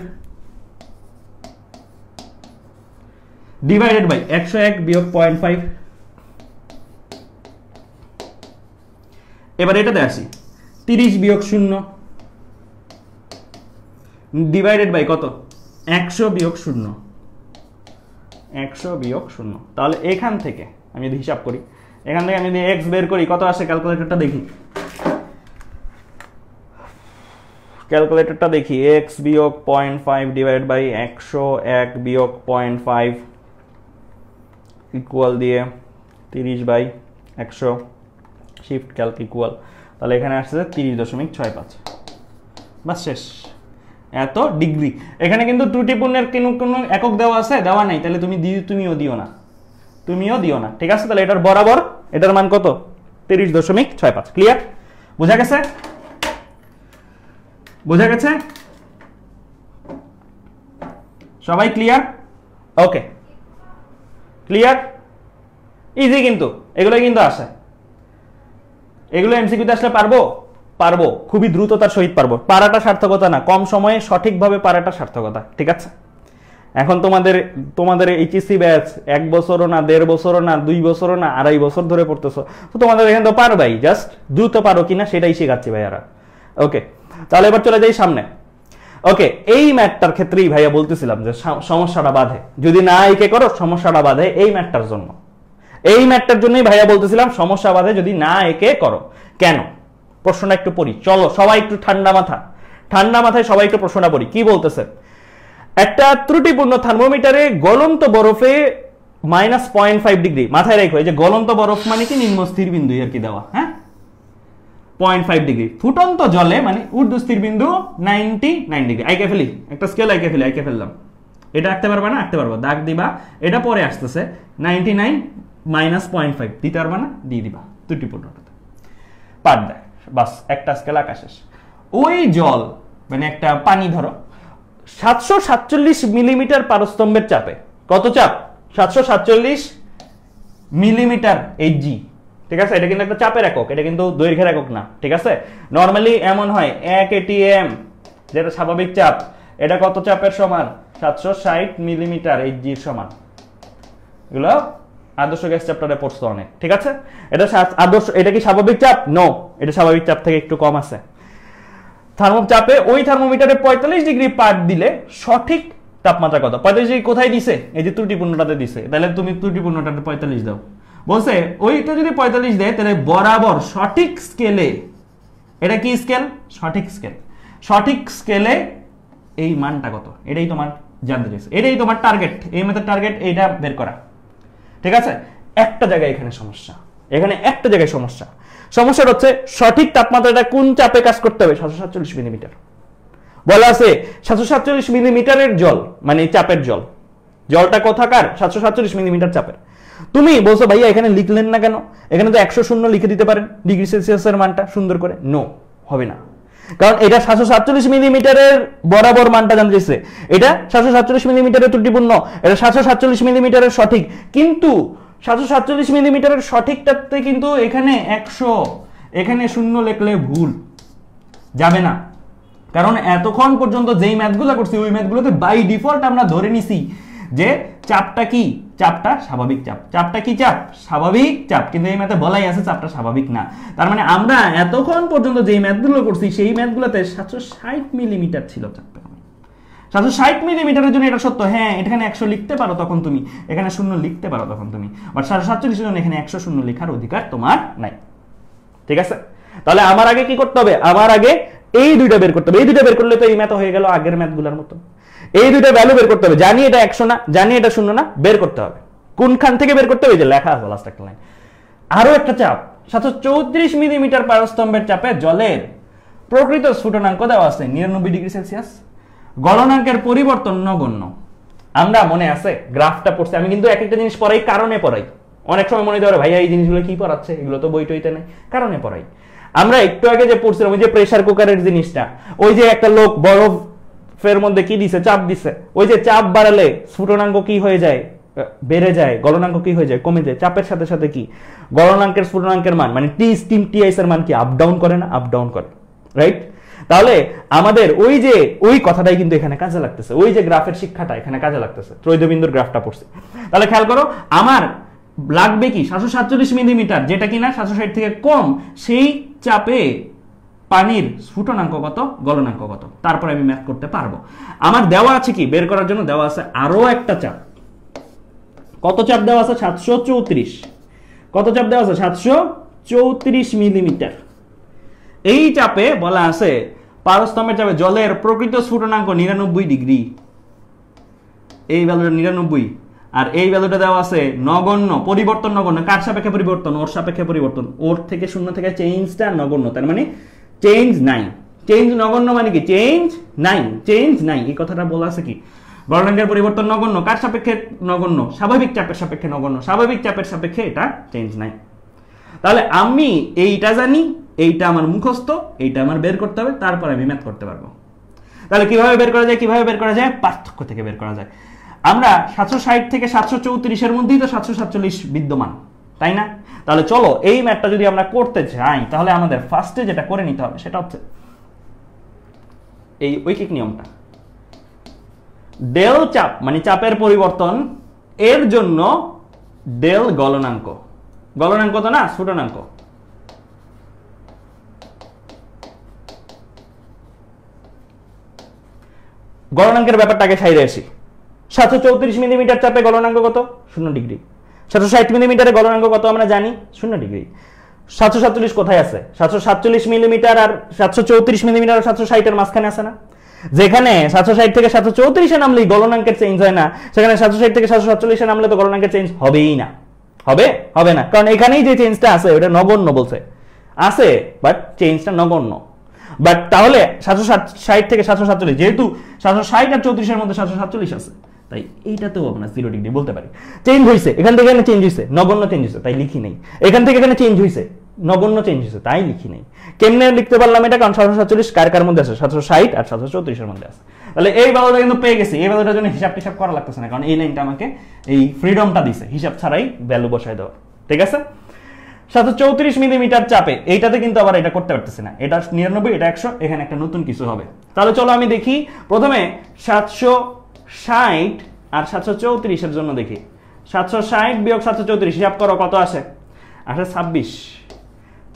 ডিভাইডেড বাই 101 বিয়োগ 0.5। এবার এটাতে আসি, 30 বিয়োগ 0 ডিভাইডেড বাই কত? 100 বিয়োগ 0, 100 বিয়োগ 0। তাহলে এখান থেকে আমি যদি হিসাব করি, এখান থেকে আমি যদি x বের করি, কত আসে? ক্যালকুলেটরটা দেখি, x বিয়োগ 0.5 ডিভাইড বাই 101 বিয়োগ 0.5 ইকুয়াল দিয়ে 30 বাই 100, শিফট ক্যালক ইকুয়াল, তাহলে এখানে আসছে 30.65, বাস শেষ। এত ডিগ্রি। এখানে কিন্তু ত্রুটিপূর্ণের কোনো একক দেওয়া আছে? দেওয়া নাই, তাহলে তুমিও দিও না, ঠিক আছে? তাহলে এটার বরাবর এটার মান কত? 30.65। ক্লিয়ার? বোঝা গেছে? সবাই ক্লিয়ার? ওকে, ক্লিয়ার, ইজি, কিন্তু এগুলোই কিন্তু আসে, এগুলো এমসিকিউতে আসলে পারবো, খুবই দ্রুততার সহিত পারবো। পারাটা সার্থকতা না, কম সময়ে সঠিকভাবে পারাটা সার্থকতা। ঠিক আছে, এখন তোমাদের এইচএসসি ব্যাচ 1 বছরও না, 1.5 বছরও না, 2 বছরও না, 2.5 বছর ধরে পড়তেছো, তো তোমাদের এখানে তো পারবাই, জাস্ট দ্রুত পারো কিনা সেটাই শেখাচ্ছি ভাইয়ারা। ওকে, তাহলে এবার চলে যাই সামনে। ওকে, এই ম্যাথটার ক্ষেত্রেই ভাইয়া বলতেছিলাম যে সমস্যাটা বাধে, যদি না একে করো সমস্যাটা বাধে এই ম্যাথটার জন্য। এই ম্যাথটার জন্যই ভাইয়া বলতেছিলাম সমস্যা বাধে যদি না একে করো। কেন? প্রশ্নটা একটু পড়ি, চলো সবাই একটু ঠান্ডা মাথায় সবাই একটু প্রশ্নটা পড়ি। কি বলতেছে? একটা ত্রুটিপূর্ণ থার্মোমিটারে গলন্ত বরফে -0.5 ডিগ্রি, মাথায় রাখো এই যে গলন্ত বরফ মানে কি নিম্ন স্থির বিন্দু আর কি দেওয়া, হ্যাঁ 0.5 ডিগ্রি, ফুটন্ত জলে মানে ঊর্ধ্ব স্থির বিন্দু 99 ডিগ্রি। আইকে ফেলি একটা স্কেল, আইকে ফেললাম, এটা আঁকতে পারবা না? আঁকতে পারবো, দাগ দিবা, এটা পরে আসতেছে 99 -0.5 দিতে পারবা না? দিয়ে দিবা ত্রুটিপূর্ণটাতে, পার দেয়, বাস একটা স্কেল আঁকা শেষ। ওই জল মানে একটা পানি ধরো 747 মিলিমিটার পারস্তম্ভের চাপে, কত চাপ? 747 মিলিমিটার এইচজি, ঠিক আছে? এটা কিন্তু একটা চাপের একক, এটা কিন্তু দৈর্ঘ্যের একক না, ঠিক আছে? নরমালি এমন হয় 1 এটিএম যেটা স্বাভাবিক চাপ, এটা কত চাপের সমান? 760 মিলিমিটার এইচজির সমান। এগুলো আদর্শ গ্যাস চ্যাপ্টারে পড়ছো অনেক, ঠিক আছে? এটা কি স্বাভাবিক চাপ? নো, এটা স্বাভাবিক চাপ থেকে একটু কম আছে। থার্মোচাপে ওই থার্মোমিটারে 45 ডিগ্রি পার দিলে সঠিক তাপমাত্রা কত? 45 ডিগ্রি কোথায় দিছে? এই যে ত্রুটিপূর্ণটাতে দিছে, তাহলে তুমি ত্রুটিপূর্ণটাতে 45 দাও। বলছে ওইটা যদি 45 দেয় তাহলে বরাবর সঠিক স্কেলে, এটা কি স্কেল? সঠিক স্কেলে এই মানটা কত? এটাই তোমার জানতে চাইছে, এটাই তোমার টার্গেট, এই মেথড টার্গেট এইটা বের করা, ঠিক আছে? একটা জায়গায় এখানে সমস্যা, একটা জায়গায় সমস্যাটা হচ্ছে সঠিক তাপমাত্রাটা কোন চাপে কাজ করতে হবে? 747 মিলিমিটার বলা আছে। 747 মিলিমিটারের জল মানে চাপের জলটা কোথাকার? 747 মিলিমিটার চাপের। তুমি বলছো ভাইয়া এখানে লিখলেন না কেন? এখানে তো 100 লিখে দিতে পারেন ডিগ্রি সেলসিয়াসের মানটা সুন্দর করে। নো, হবে না, কারণ এটা 747 মিলিমিটারের বরাবর মানটা জানতে চাইছে, এটা 747 মিলিমিটারের ত্রুটিপূর্ণ, এটা 747 মিলিমিটারের সঠিক, কিন্তু 747 মিলিমিটারের সঠিকটাতে কিন্তু এখানে 100, এখানে 0 লিখলে ভুল যাবে না, কারণ এতক্ষণ পর্যন্ত যেই ম্যাথগুলো করছি ওই ম্যাথগুলোতে বাই ডিফল্ট আমরা ধরে নিছি যে চাপটা কি? চাপটা স্বাভাবিক চাপ। চাপটা কি চাপ? স্বাভাবিক চাপ, কিন্তু এই ম্যাথে বলাই আছে চাপটা স্বাভাবিক না। তার মানে আমরা এতক্ষণ পর্যন্ত যেই ম্যাথগুলো করছি সেই ম্যাথগুলোতে 760 মিলিমিটার ছিল চাপটা। 760 মিলিমিটারের জন্য এটা সত্য, হ্যাঁ এখানে 100 লিখতে পারো তখন তুমি, এখানে 0 লিখতে পারো তখন তুমি, বাট 747 জন্য এখানে 100 0 লেখার অধিকার তোমার নাই, ঠিক আছে? তাহলে আমার আগে কি করতে হবে? আমার আগে এই দুইটা বের করতে হবে। এই দুইটা বের করলে তো এই ম্যাথ হয়ে গেল আগের ম্যাথগুলোর মতো। এই দুইটা ভ্যালু বের করতে হবে, জানি এটা 100 না, জানি এটা 0 না, বের করতে হবে। কোনখান থেকে বের করতে হবে? যে লেখা আছে লাস্ট একটা লাইন। আরো একটা চাপ 734 মিলিমিটার পারস্তম্ভের চাপে জলের প্রকৃত স্ফুটনাঙ্ক দেওয়া আছে 99 ডিগ্রি সেলসিয়াস, গলনাঙ্কের পরিবর্তন নগণ্য। আমরা মনে আছে গ্রাফটা পড়ছি, আমি কিন্তু এক একটা জিনিস পড়াই কারণে পড়াই। অনেক সময় মনে হয় ভাইয়া এই জিনিসগুলো কি পড়াচ্ছে, এগুলো তো বই টইতে নেই, কারণে পড়াই। আমরা একটু আগে যে পড়ছিলাম ওই যে প্রেসার কুকারের জিনিসটা, ওই যে একটা লোক বরফের মধ্যে কি দিছে? চাপ দিছে। ওই যে চাপ বাড়ালে স্ফুটনাঙ্ক কি হয়ে যায়? বেড়ে যায়। গলনাঙ্ক কি হয়ে যায়? কমে যায়। চাপের সাথে সাথে কি গলনাঙ্কের স্ফুটনাঙ্কের মান মানে টি স্টিম টি আইস এর মান কি আপ ডাউন করে না? আপ ডাউন করে, রাইট? তাহলে আমাদের ওই যে ওই কথাটাই কিন্তু এখানে কাজে লাগতেছে, ওই যে গ্রাফের শিক্ষাটা এখানে কাজে লাগতেছে। ত্রৈধবিন্দুর গ্রাফটা পড়ছি, তাহলে খেয়াল করো আমার লাগবে কি 747 মিলিমিটার, যেটা কিনা 760 থেকে কম, সেই চাপে পানির স্ফুটনাঙ্ক কত, গলনাঙ্ক কত, তারপরে আমি ম্যাথ করতে পারবো। আমার দেওয়া আছে কি বের করার জন্য? দেওয়া আছে আরো একটা চাপ। কত চাপ দেওয়া আছে? 734। কত চাপ দেওয়া আছে? 734 মিলিমিটার। এই চাপে বলা আছে পারস্তম্ভের চাপে জলের প্রকৃত স্ফুটনাঙ্ক 99 ডিগ্রি, এই ভ্যালুটা 99, আর এই ভ্যালুটা দেওয়া আছে নগণ্য, পরিবর্তন নগণ্য। কার সাপেক্ষে পরিবর্তন? ওর সাপেক্ষে পরিবর্তন। ওর থেকে 0 থেকে চেঞ্জটা নগণ্য, তার মানে চেঞ্জ নাই। চেঞ্জ নগণ্য মানে কি? চেঞ্জ নাই, চেঞ্জ নাই, এই কথাটা বলা আছে কি? গলনাঙ্কের পরিবর্তন নগণ্য। কার সাপেক্ষে নগণ্য? স্বাভাবিক চাপের সাপেক্ষে নগণ্য। স্বাভাবিক চাপের সাপেক্ষে এটা চেঞ্জ নাই। তাহলে আমি এইটা জানি, এইটা আমার মুখস্থ, এইটা আমার বের করতে হবে, তারপর আমি ম্যাথ করতে পারবো। তাহলে কিভাবে বের করা যায়? কিভাবে বের করা যায়? পার্থক্য থেকে বের করা যায়। আমরা 760 থেকে 734 এর মধ্যেই তো 747 বিদ্যমান, তাই না? তাহলে চলো এই ম্যাথটা যদি আমরা করতে চাই তাহলে আমাদের ফার্স্টে যেটা করে নিতে হবে সেটা হচ্ছে এই ঐকিক নিয়মটা। ডেল চাপ মানে চাপের পরিবর্তন এর জন্য ডেল গলনাঙ্ক, গলনাঙ্ক তো না স্ফুটনাঙ্ক, গলনাঙ্কের ব্যাপারটাকে সাইডে আসি। 734 মিলিমিটার চাপে গলনাঙ্ক কত? 0 ডিগ্রি। 760 মিলিমিটারে গলনাঙ্ক কত আমরা জানি? 0 ডিগ্রি। 747 কোথায় আছে? 747 মিলিমিটার আর 734 মিলিমিটার আর 760 এর মাঝখানে আছে না? যেখানে 760 থেকে 734 এ নামলেই গলনাঙ্কের চেঞ্জ হয় না, সেখানে 760 থেকে 747 এ নামলে তো গলনাঙ্কের চেঞ্জ হবেই না। হবে না, কারণ এখানেই যে চেঞ্জটা আছে ওটা নগণ্য বলছে, আছে বাট চেঞ্জটা নগণ্য। বাট তাহলে 760 থেকে 747, যেহেতু 760 আর 34 এর মধ্যে 747 আছে, তাই এইটাতেও আমরা 0 ডিগ্রি বলতে পারি। চেঞ্জ হইছে, এখান থেকে এখানে চেঞ্জ হইছে, নগণ্য চেঞ্জ হইছে, তাই লিখি নাই। এখান থেকে এখানে চেঞ্জ হইছে, নগণ্য চেঞ্জ হইছে, তাই লিখি নাই। কেমনে লিখতে পারলাম এটা? কারণ 747 কার মধ্যে আছে? 760 আর 734 এর মধ্যে আছে। তাহলে এই ভ্যালুটা কিন্তু পেয়ে গেছি। এই ভ্যালুটার জন্য হিসাব টিসাব করা লাগতেছে না, কারণ এই লাইনটা আমাকে এই ফ্রিডমটা দিছে হিসাব ছাড়াই ভ্যালু বসায় দেওয়া। ঠিক আছে? 734 মিলিমিটার চাপে এইটাতে কিন্তু আবার এটা করতে পারতেছি না, এটা 99, এটা 100, এখানে একটা নতুন কিছু হবে। তাহলে চলো আমি দেখি প্রথমে 760 আর 734 এর জন্য দেখি। 760 বিয়োগ 734 হিসাব করো কত আসে? আসে 26।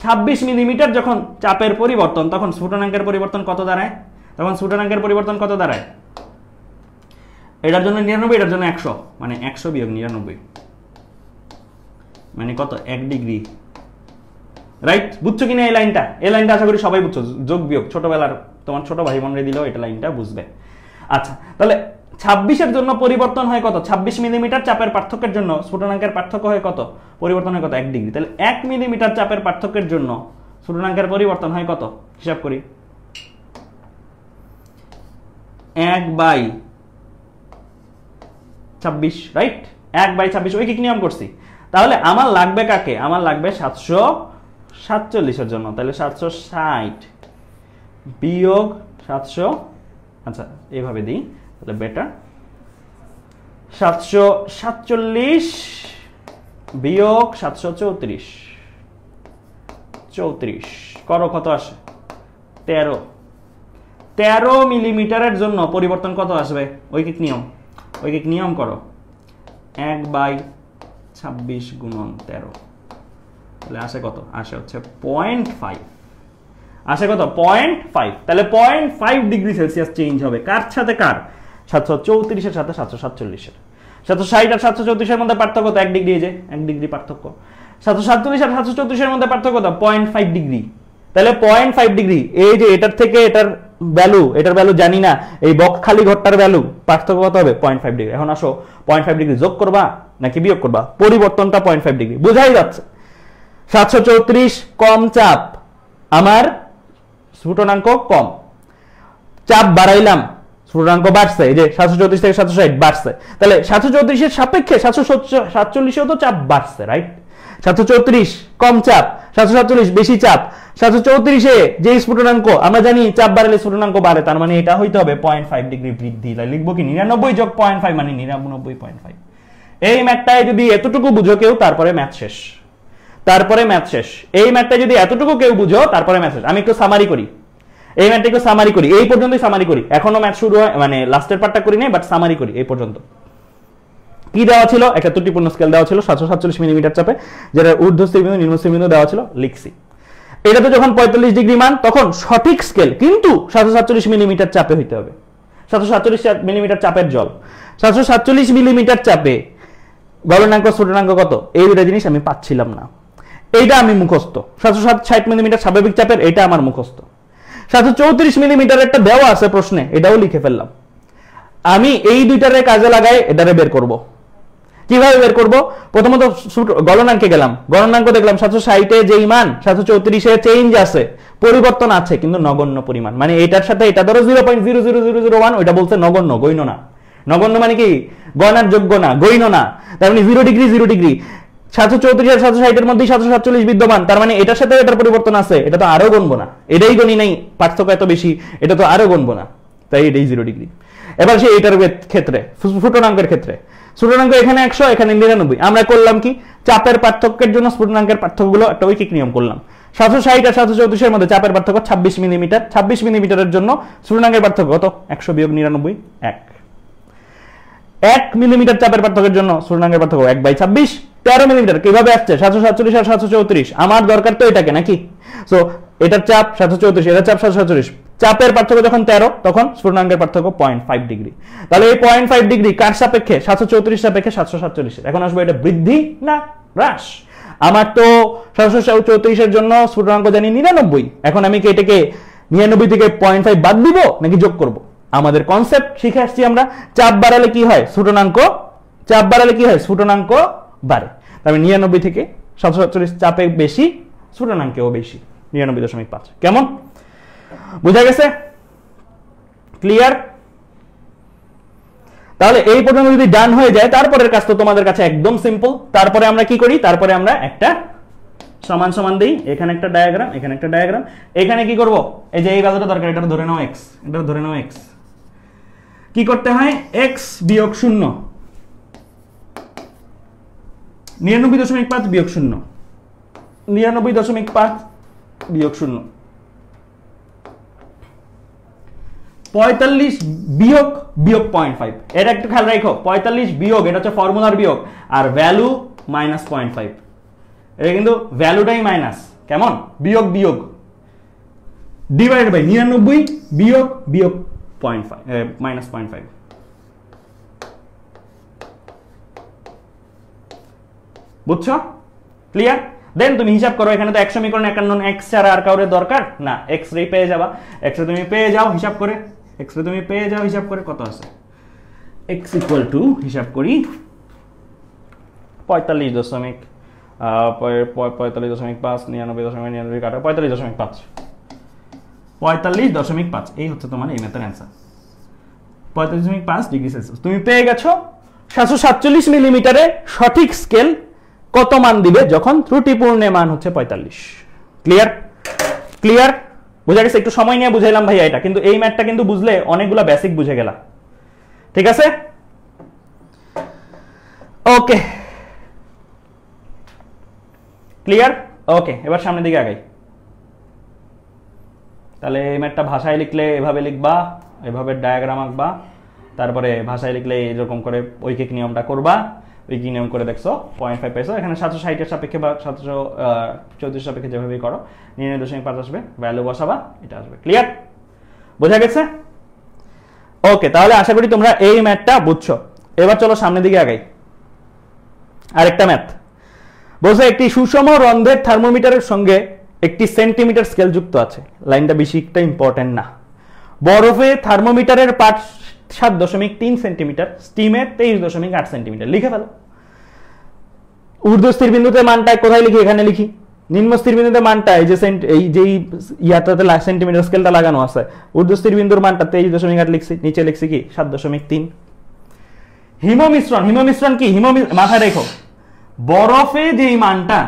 26 মিলিমিটার যখন চাপের পরিবর্তন, তখন স্ফুটনাঙ্কের পরিবর্তন কত দাঁড়ায়? তখন স্ফুটনাঙ্কের পরিবর্তন কত দাঁড়ায়? এটার জন্য 99, এটার জন্য 100, মানে 100 বিয়োগ 99 মানে কত? 1 ডিগ্রি। রাইট? বুঝছো কিনা এই লাইনটা? এই লাইনটা আশা করি সবাই বুঝছো। যোগ বিয়োগ ছোটবেলার তোমার ছোট ভাই বোনরে দিলেও এটা লাইনটা বুঝবে। আচ্ছা, তাহলে 26 এর জন্য পরিবর্তন হয় কত? 26 মিলিমিটার চাপের পার্থক্যের জন্য স্ফুটনাঙ্কের পার্থক্য হয় কত? পরিবর্তন হয় কত? 1 ডিগ্রি। তাহলে 1 মিলিমিটার চাপের পার্থক্যের জন্য স্ফুটনাঙ্কের পরিবর্তন হয় কত? হিসাব করি। 1/26, রাইট? 1/26 ঐকিক নিয়ম করছি। তাহলে আমার লাগবে কাকে? আমার লাগবে 747 এর জন্য। তাহলে 760 বিয়োগ 700, আচ্ছা এইভাবে দিই তাহলে বেটার। 747 বিয়োগ 734, 34 করো কত আসে? 13 মিলিমিটারের জন্য পরিবর্তন কত আসবে? ঐকিক নিয়ম করো। 1/26 গুণন 13, তাহলে আসে কত? আসে হচ্ছে 0.5। আসে কত? 0.5। তাহলে 0.5 ডিগ্রি সেলসিয়াস চেঞ্জ হবে। কার সাথে কার? 734 এর সাথে 747 এর। 760 আর 734 এর মধ্যে পার্থক্য কত? 1 ডিগ্রি। এই যে 1 ডিগ্রি পার্থক্য। 747 আর 734 এর মধ্যে পার্থক্য কত? 0.5 ডিগ্রি। তাহলে 0.5 ডিগ্রি, এই যে এটার থেকে এটার ভ্যালু জানি না, এই বক্স খালি ঘরটার ভ্যালু পার্থক্য কত হবে? 0.5 ডিগ্রি। এখন আসো 0.5 ডিগ্রি যোগ করবা নাকি বিয়োগ করবা? পরিবর্তনটা 0.5 ডিগ্রি, বোঝাই যাচ্ছে। 734 কম চাপ, আমার স্ফুটনাঙ্ক কম, চাপ বাড়াইলাম, স্ফুটনাঙ্ক বাড়ছে। এই যে 734 থেকে 760 বাড়ছে, তাহলে 734 এর সাপেক্ষে 747 এও তো চাপ বাড়ছে, রাইট? 734 কম চাপ, 747 বেশি চাপ। 734 এ যে স্ফুটনাঙ্ক আমরা জানি চাপ বাড়লে স্ফুটনাঙ্ক বাড়ে, তার মানে এটা হইতে হবে 0.5 ডিগ্রি বৃদ্ধি। তাই লিখবো কি 99 যোগ 0.5 মানে 99.5। এই ম্যাথটায় যদি এতটুকু বুঝো কেউ, তারপরে ম্যাথ শেষ। এই ম্যাথটা যদি এতটুকু কেউ বুঝো, তারপরে ম্যাথ শেষ। আমি একটু সামারি করি, এই ম্যাথটা একটু সামারি করি, এই পর্যন্তই সামারি করি। এখনো ম্যাথ শুরু হয়, মানে লাস্টের পার্টটা করি নাই, বাট সামারি করি এই পর্যন্ত। কি দেওয়া ছিল? একটা ত্রুটিপূর্ণ স্কেল দেওয়া ছিল 747 মিলিমিটার চাপে, যেটা ঊর্ধ্বস্থবিন্দু নিম্নস্থবিন্দু দেওয়া ছিল, লিখছি। এটাতে যখন 45 ডিগ্রি মান, তখন সঠিক স্কেল কিন্তু 747 মিলিমিটার চাপে হইতে হবে। 747 মিলিমিটার চাপের জল, 747 মিলিমিটার চাপে গলনাঙ্ক স্ফুটনাঙ্ক কত? এই দুটা জিনিস আমি পাচ্ছিলাম না, এইটা আমি মুখস্থ। 760 মিলিমিটার স্বাভাবিক চাপের, এটা আমার মুখস্থ। 734 মিলিমিটার একটা দেওয়া আছে প্রশ্নে, এটাও লিখে ফেললাম। আমি এই দুইটারে কাজে লাগাই এটারে বের করব। কিভাবে বের করব? প্রথমত গলনাঙ্কে গেলাম, গলনাঙ্ক দেখলাম 760 এ যেই মান 734 এ চেঞ্জ আছে, পরিবর্তন আছে কিন্তু নগণ্য পরিমাণ। মানে এটার সাথে এটা ধরো 0.00001, ওইটা বলছে নগণ্য, গণ্য না। নগণ্য মানে কি? গণনার যোগ্য না, গণ্য না। তার মানে 0 ডিগ্রি 734 আর 760 এর মধ্যে 747 বিদ্যমান, তার মানে এটার সাথে এটার পরিবর্তন আছে, এটা তো আরো গণবো না। এটাই গণি নাই, পার্থক্য এত বেশি, এটা তো আরো গণবো না, তাই এটাই 0 ডিগ্রি। এবার সেই এটার ক্ষেত্রে, স্ফুটনাঙ্কের ক্ষেত্রে, স্ফুটনাঙ্ক এখানে 100, এখানে 99। আমরা করলাম কি? চাপের পার্থক্যের জন্য স্ফুটনাঙ্কের পার্থক্যগুলো একটা ঐকিক নিয়ম করলাম। 760 আর 734 এর মধ্যে চাপের পার্থক্য 26 মিলিমিটার। 26 মিলিমিটারের জন্য স্ফুটনাঙ্কের পার্থক্য কত? 100 বিয়োগ 99, 1। 1 মিলিমিটার চাপের পার্থক্যের জন্য স্ফুটনাঙ্কের পার্থক্য 1/26। 13 মিলিমিটার কিভাবে আসছে 747 আর 734, আমার দরকার তো এটাকে নাকি। সো এটার চাপ 734, এটার চাপ 747, চাপের পার্থক্য যখন 13 তখন স্ফুটনাঙ্কের পার্থক্য 0.5 ডিগ্রি। তাহলে এই 0.5 ডিগ্রি কার সাপেক্ষে 734 সাপেক্ষে 747। এখন আসবে এটা বৃদ্ধি না হ্রাস। আমার তো 734 এর জন্য স্ফুটনাঙ্ক জানি 99, এখন আমি কি এটাকে 99 থেকে 0.5 বাদ দিব নাকি যোগ করব? আমাদের কনসেপ্ট শিখে আসছি আমরা, চাপ বাড়ালে কি হয় স্ফুটনাঙ্ক, চাপ বাড়ালে কি হয় স্ফুটনাঙ্ক বাড়ে। তবে 99 থেকে 747 চাপে বেশি, স্ফুটনাঙ্কেও বেশি 99.5। কেমন বুঝা গেছে? ক্লিয়ার? তাহলে এই পর্যন্ত যদি ডান হয়ে যায় তারপরের কাজ তো তোমাদের কাছে একদম সিম্পল। তারপরে আমরা কি করি, তারপরে আমরা একটা সমান সমান দেই, এখানে একটা ডায়াগ্রাম, এখানে একটা ডায়াগ্রাম। এখানে কি করব, এই যে এই ভ্যালুটা দরকার, এটা ধরে নাও x, এটা ধরে নাও x। কি করতে হয়, x বিয়োগ 0, 99.5 বিয়োগ 0, 99.5 বিয়োগ 0, 45 বিয়োগ বিয়োগ 0.5। এটা একটু খেয়াল রাখো, 45 বিয়োগ এটা হচ্ছে ফর্মুলার বিয়োগ, আর ভ্যালু মাইনাস 0.5। এটা কিন্তু ভ্যালুটাই মাইনাস, কেমন, বিয়োগ বিয়োগ ডিভাইডেড বাই 99 বিয়োগ বিয়োগ 0.5 মাইনাস 0.5। বুঝছো? ক্লিয়ার? দেন তুমি হিসাব করো, এখানে তো 1 সমীকরণ 51, x ছাড়া আর কাউরে দরকার না, x রে পেয়ে যাবা, x রে তুমি পেয়ে যাও হিসাব করে, x রে তুমি পেয়ে যাও হিসাব করে কত আছে, x ইকুয়াল টু হিসাব করি 45.5 99.99 কাটা 45.5, 45.5। এই হচ্ছে তোমার এই ম্যাথের অ্যান্সার, 45.5 ডিগ্রি সেলসিয়াস। তুমি পেয়ে গেছো 747 মিলিমিটারে সঠিক স্কেল কত মান দিবে যখন ত্রুটিপূর্ণ মান হচ্ছে 45। ক্লিয়ার? ক্লিয়ার? বুঝা গেছে? একটু সময় নিয়ে বুঝাইলাম ভাইয়া এটা, কিন্তু এই ম্যাথটা কিন্তু বুঝলে অনেকগুলা বেসিক বুঝে গেলা। ঠিক আছে? ওকে, ক্লিয়ার? ওকে, এবার সামনের দিকে আগাই। তাহলে এই ম্যাথটা ভাষায় লিখলে এভাবে লিখবা, এভাবে ডায়াগ্রাম আঁকবা, তারপরে ভাষায় লিখলে এরকম করে ঐকিক নিয়মটা করবা, ঐকিক নিয়ম করে দেখছো 0.5 পেয়েছো। এখানে 760 এর সাপেক্ষে বা 734 সাপেক্ষে যেভাবে করো 99.5 আসবে, ভ্যালু বসাবা, এটা আসবে। ক্লিয়ার? বোঝা গেছে? ওকে, তাহলে আশা করি তোমরা এই ম্যাথটা বুঝছো। এবার চলো সামনের দিকে আগাই। আরেকটা ম্যাথ বলছে, একটি সুষম রন্ধ্রের থার্মোমিটারের সঙ্গে একটি সেন্টিমিটার স্কেল যুক্ত আছে। লাইনটা বেশি একটা ইম্পর্টেন্ট না। বরফে থার্মোমিটারের পাঠ 7.3 সেন্টিমিটার, স্টিমে 23.8 সেন্টিমিটার। লিখে ফেলো। ঊর্ধ্ব স্থির বিন্দুতে মানটা কোথায় লিখি, এখানে লিখি। নিম্ন স্থির বিন্দুতে মানটা এই যে ইয়াটাতে সেন্টিমিটার স্কেলটা লাগানো আছে, ঊর্ধ্ব স্থির বিন্দুর মানটা 23.8 লিখছি, নিচে লিখছি কি 7.3। হিমমিশ্রণ, হিমমিশ্রণ কি, মাথায় রেখো, বরফে যেই মানটা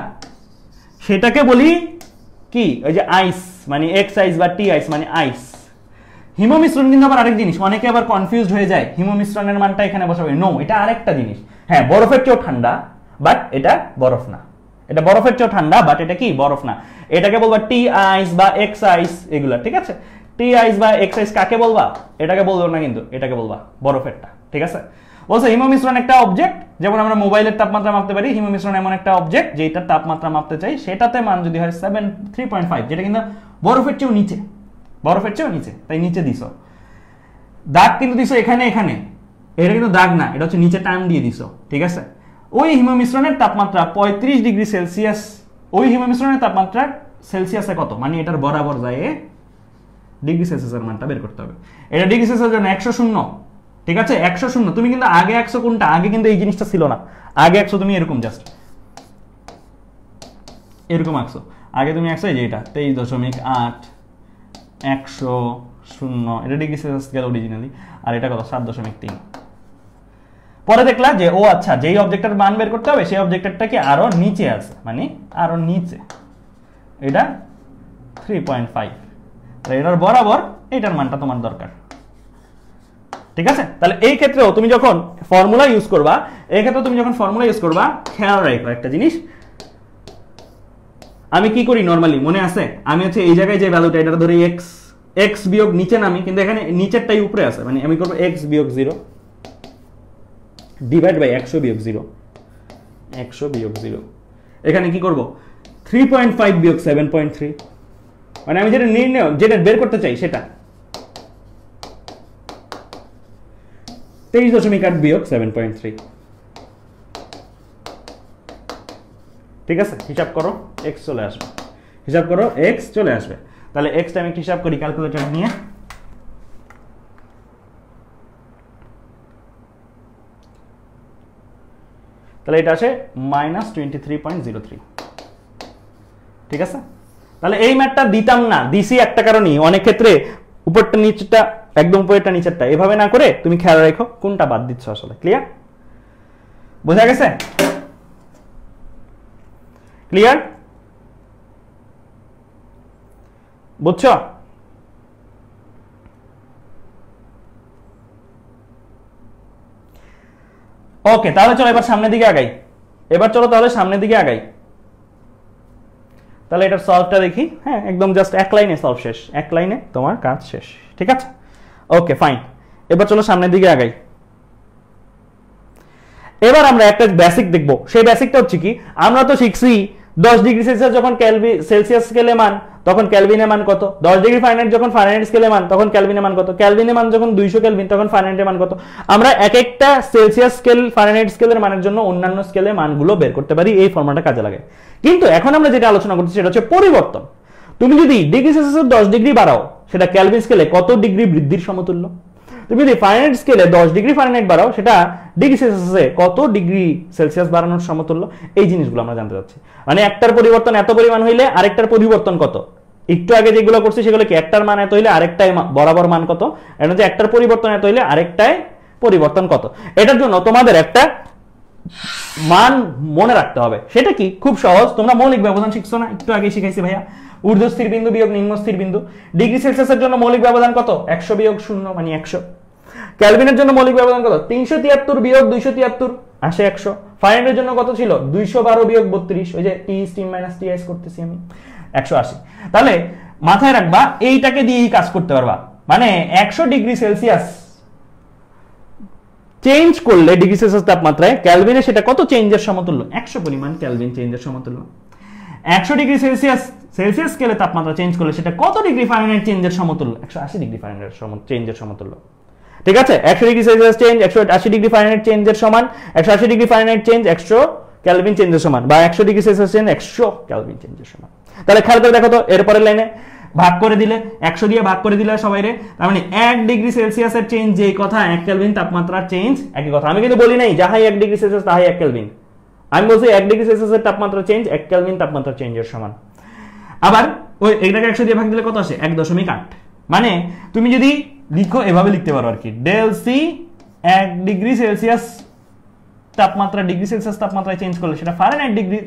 সেটাকে বলি কি, ওই যে আইস, মানে এক্স আইস বা টি আইস মানে আইস। হিমমিশ্রণ কিন্তু আবার আরেক জিনিস, অনেকে আবার কনফিউজড হয়ে যায়, হিমমিশ্রণের মানটা এখানে বসাবে। নো, এটা আরেকটা জিনিস। হ্যাঁ, বরফের চেয়েও ঠান্ডা, বাট এটা বরফ না। এটা বরফের চেয়েও ঠান্ডা, বাট এটা কি বরফ না। এটাকে বলবা টি আইস বা এক্স আইস, এগুলা। ঠিক আছে? টি আইস বা এক্স আইস কাকে বলবা, এটাকে বলবো না, কিন্তু এটাকে বলবা বরফেরটা। ঠিক আছে? বলছে হিমমিশ্রণ একটা অবজেক্ট, যেমন আমরা মোবাইলের তাপমাত্রা মাপতে পারি, হিমমিশ্রণ এমন একটা অবজেক্ট যেটার তাপমাত্রা মাপতে চাই, সেটাতে মান যদি হয় 3.5, যেটা কিন্তু বরফের চেয়েও নিচে, বরফের চেয়েও নিচে, তাই নিচে দিছো। দাগ কিন্তু দিছো এখানে, এখানে এটা কিন্তু দাগ না, এটা হচ্ছে নিচে টান দিয়ে দিছো। ঠিক আছে? ওই হিমমিশ্রণের তাপমাত্রা 35 ডিগ্রি সেলসিয়াস, ওই হিমমিশ্রণের তাপমাত্রা সেলসিয়াসে কত, মানে এটার বরাবর যায় ডিগ্রি সেলসিয়াসের মানটা বের করতে হবে। এটা ডিগ্রি সেলসিয়াসের জন্য 100। ঠিক আছে? 100। তুমি কিন্তু আগে 100 কোনটা, আগে কিন্তু এই জিনিসটা ছিল না। আগে 100 তুমি এরকম জাস্ট এরকম আঁকছো, আগে তুমি আঁকছো এই যে এটা 23.8 100 এটা ডিগ্রি সেলসিয়াস স্কেল অরিজিনালি, আর এটা কত 7.3। পরে দেখলা যে ও আচ্ছা, যেই অবজেক্টের মান বের করতে হবে সেই অবজেক্টটা কি আরো নিচে আছে, মানে আরো নিচে, এটা 3.5, এটার বরাবর এটার মানটা তোমার দরকার। ঠিক আছে? তাহলে এই ক্ষেত্রেও তুমি যখন ফর্মুলা ইউজ করবা, খেয়াল রাখো একটা জিনিস। আমি কি করি নরমালি, মনে আছে? আমি হচ্ছে এই জায়গায় যে ভ্যালুটা, এটা ধরি x বিয়োগ নিচে নামি, কিন্তু এখানে নিচেরটাই উপরে আছে, মানে আমি করব x বিয়োগ 0, ডিভাইড বাই 100 বিয়োগ 0, 100 বিয়োগ 0। এখানে কি করব, 3.5 বিয়োগ 7.3, মানে আমি যেটা নির্ণয় যেটা বের করতে চাই সেটা 23.8 বিয়োগ 7.3। ঠিক আছে, হিসাব করো, x চলে আসবে, হিসাব করো x চলে আসবে। তাহলে x টা আমি একটু হিসাব করি ক্যালকুলেটর নিয়ে। তাহলে এটা আসে -23.03। ঠিক আছে, তাহলে এই ম্যাথটা দিতাম না, দিছি একটা কারণই, অনেক ক্ষেত্রে উপরটা নিচেরটা একদম উপরেরটা নিচেরটা এভাবে না করে তুমি খেয়াল রাখো কোনটা বাদ দিচ্ছ আসলে। ক্লিয়ার, বোঝা গেছে? ক্লিয়ার, বুঝছো? ওকে, তাহলে চলো এবার সামনের দিকে আগাই। এবার চলো তাহলে সামনের দিকে আগাই। তাহলে এটার সলভটা দেখি। হ্যাঁ, একদম জাস্ট এক লাইনে সলভ শেষ, এক লাইনে তোমার কাজ শেষ। ঠিক আছে, ওকে ফাইন। এবার চলো সামনের দিকে আগাই। এবার আমরা একটা বেসিক দেখব। সেই বেসিকটা হচ্ছে কি, আমরা তো শিখছি 10 ডিগ্রি সেলসিয়াস যখন সেলসিয়াস স্কেলে মান তখন কেলভিনের মান কত, 10 ডিগ্রি ফারেনহাইট যখন ফারেনহাইট স্কেলে মান তখন কেলভিনের মান কত, কেলভিনের মান যখন 200 কেলভিন তখন ফারেনহাইটের মান কত। আমরা এক একটা সেলসিয়াস স্কেল ফারেনহাইট স্কেলের মানের জন্য অন্যান্য স্কেলের মানগুলো বের করতে পারি, এই ফর্মুলাটা কাজে লাগে। কিন্তু এখন আমরা যেটা আলোচনা করছি সেটা হচ্ছে পরিবর্তন। তুমি যদি ডিগ্রি সেলসিয়াস 10 ডিগ্রি বাড়াও সেটা কেলভিন স্কেলে কত ডিগ্রি বৃদ্ধির সমতুল্য। তুমি যদি ফারেনহাইট স্কেলে 10 ডিগ্রি ফারেনহাইট বাড়াও সেটা ডিগ্রি সেলসিয়াসে কত ডিগ্রি সেলসিয়াস বাড়ানোর সমতুল্য। এই জিনিসগুলো আমরা জানতে চাচ্ছি। মানে একটার পরিবর্তন এত পরিমাণ হইলে আরেকটার পরিবর্তন কত। একটু আগে যেগুলো করছি সেগুলো কি, একটার মান এত হইলে আরেকটাই বরাবর মান কত, এটা হচ্ছে একটার পরিবর্তন এত হইলে আরেকটাই পরিবর্তন কত। এটার জন্য তোমাদের একটা মান মনে রাখতে হবে। সেটা কি, খুব সহজ। তোমরা মৌলিক ব্যবধান শিখছো না, একটু আগে শিখাইছি ভাইয়া, ঊর্ধ্বস্থির বিন্দু বিয়োগ নিম্নস্থির বিন্দু। ডিগ্রি সেলসিয়াসের জন্য মৌলিক ব্যবধান কত, 100 বিয়োগ 0 মানে 100। কেলভিনের জন্য মৌলিক ব্যবধান কত, 373 বিয়োগ 273 আসে 100। ফারেনহাইটের জন্য কত ছিল, 212 বিয়োগ 32, ওই যে টি স্টিম মাইনাস টি আইস করতেছি আমি, 180। তাহলে মাথায় রাখবা এইটাকে দিয়েই কাজ করতে পারবা। মানে 100 ডিগ্রি সেলসিয়াস চেঞ্জ করলে ডিগ্রি সেলসিয়াস তাপমাত্রায় কেলভিনে সেটা কত চেঞ্জের সমতুল্য, 100 পরিমাণ কেলভিন চেঞ্জের সমতুল্য। 100 ডিগ্রি সেলসিয়াস স্কেলে তাপমাত্রা চেঞ্জ করলে সেটা কত ডিগ্রি ফারেনহাইট চেঞ্জের সমতুল্য, 180 ডিগ্রি ফারেনহাইট চেঞ্জের সমতুল্য। ঠিক আছে, 100 degree Celsius change 180 degree Fahrenheit চেঞ্জের সমান, 180 ডিগ্রি ফারেনহাইট চেঞ্জ 100 কেলভিন চেঞ্জের সমান, বা 100 ডিগ্রি সেলসিয়াস চেঞ্জ 100 কেলভিন চেঞ্জের সমান। তাহলে খেয়াল করে দেখো তো, এরপরের লাইনে ভাগ করে দিলে 100 দিয়ে ভাগ করে দিলে সবাইরে, তার মানে 1 ডিগ্রি সেলসিয়াসের চেঞ্জ যেই কথা, 1 কেলভিন তাপমাত্রার চেঞ্জ একই কথা। আমি কিন্তু বলি নাই যাহাই 1 ডিগ্রি সেলসিয়াস তাহাই 1 কেলভিন, আমি বলছি 1 ডিগ্রি সেলসিয়াসের তাপমাত্রা চেঞ্জ 1 কেলভিন তাপমাত্রা চেঞ্জের সমান। আবার ওই এটাকে 100 দিয়ে ভাগ দিলে কত আসে, 1.8। মানে তুমি যদি লিখো এভাবে লিখতে পারো আর কি, ডেল সি 1 ডিগ্রি সেলসিয়াস তাপমাত্রা ডিগ্রি সেলসিয়াস তাপমাত্রায় চেঞ্জ করলে সেটা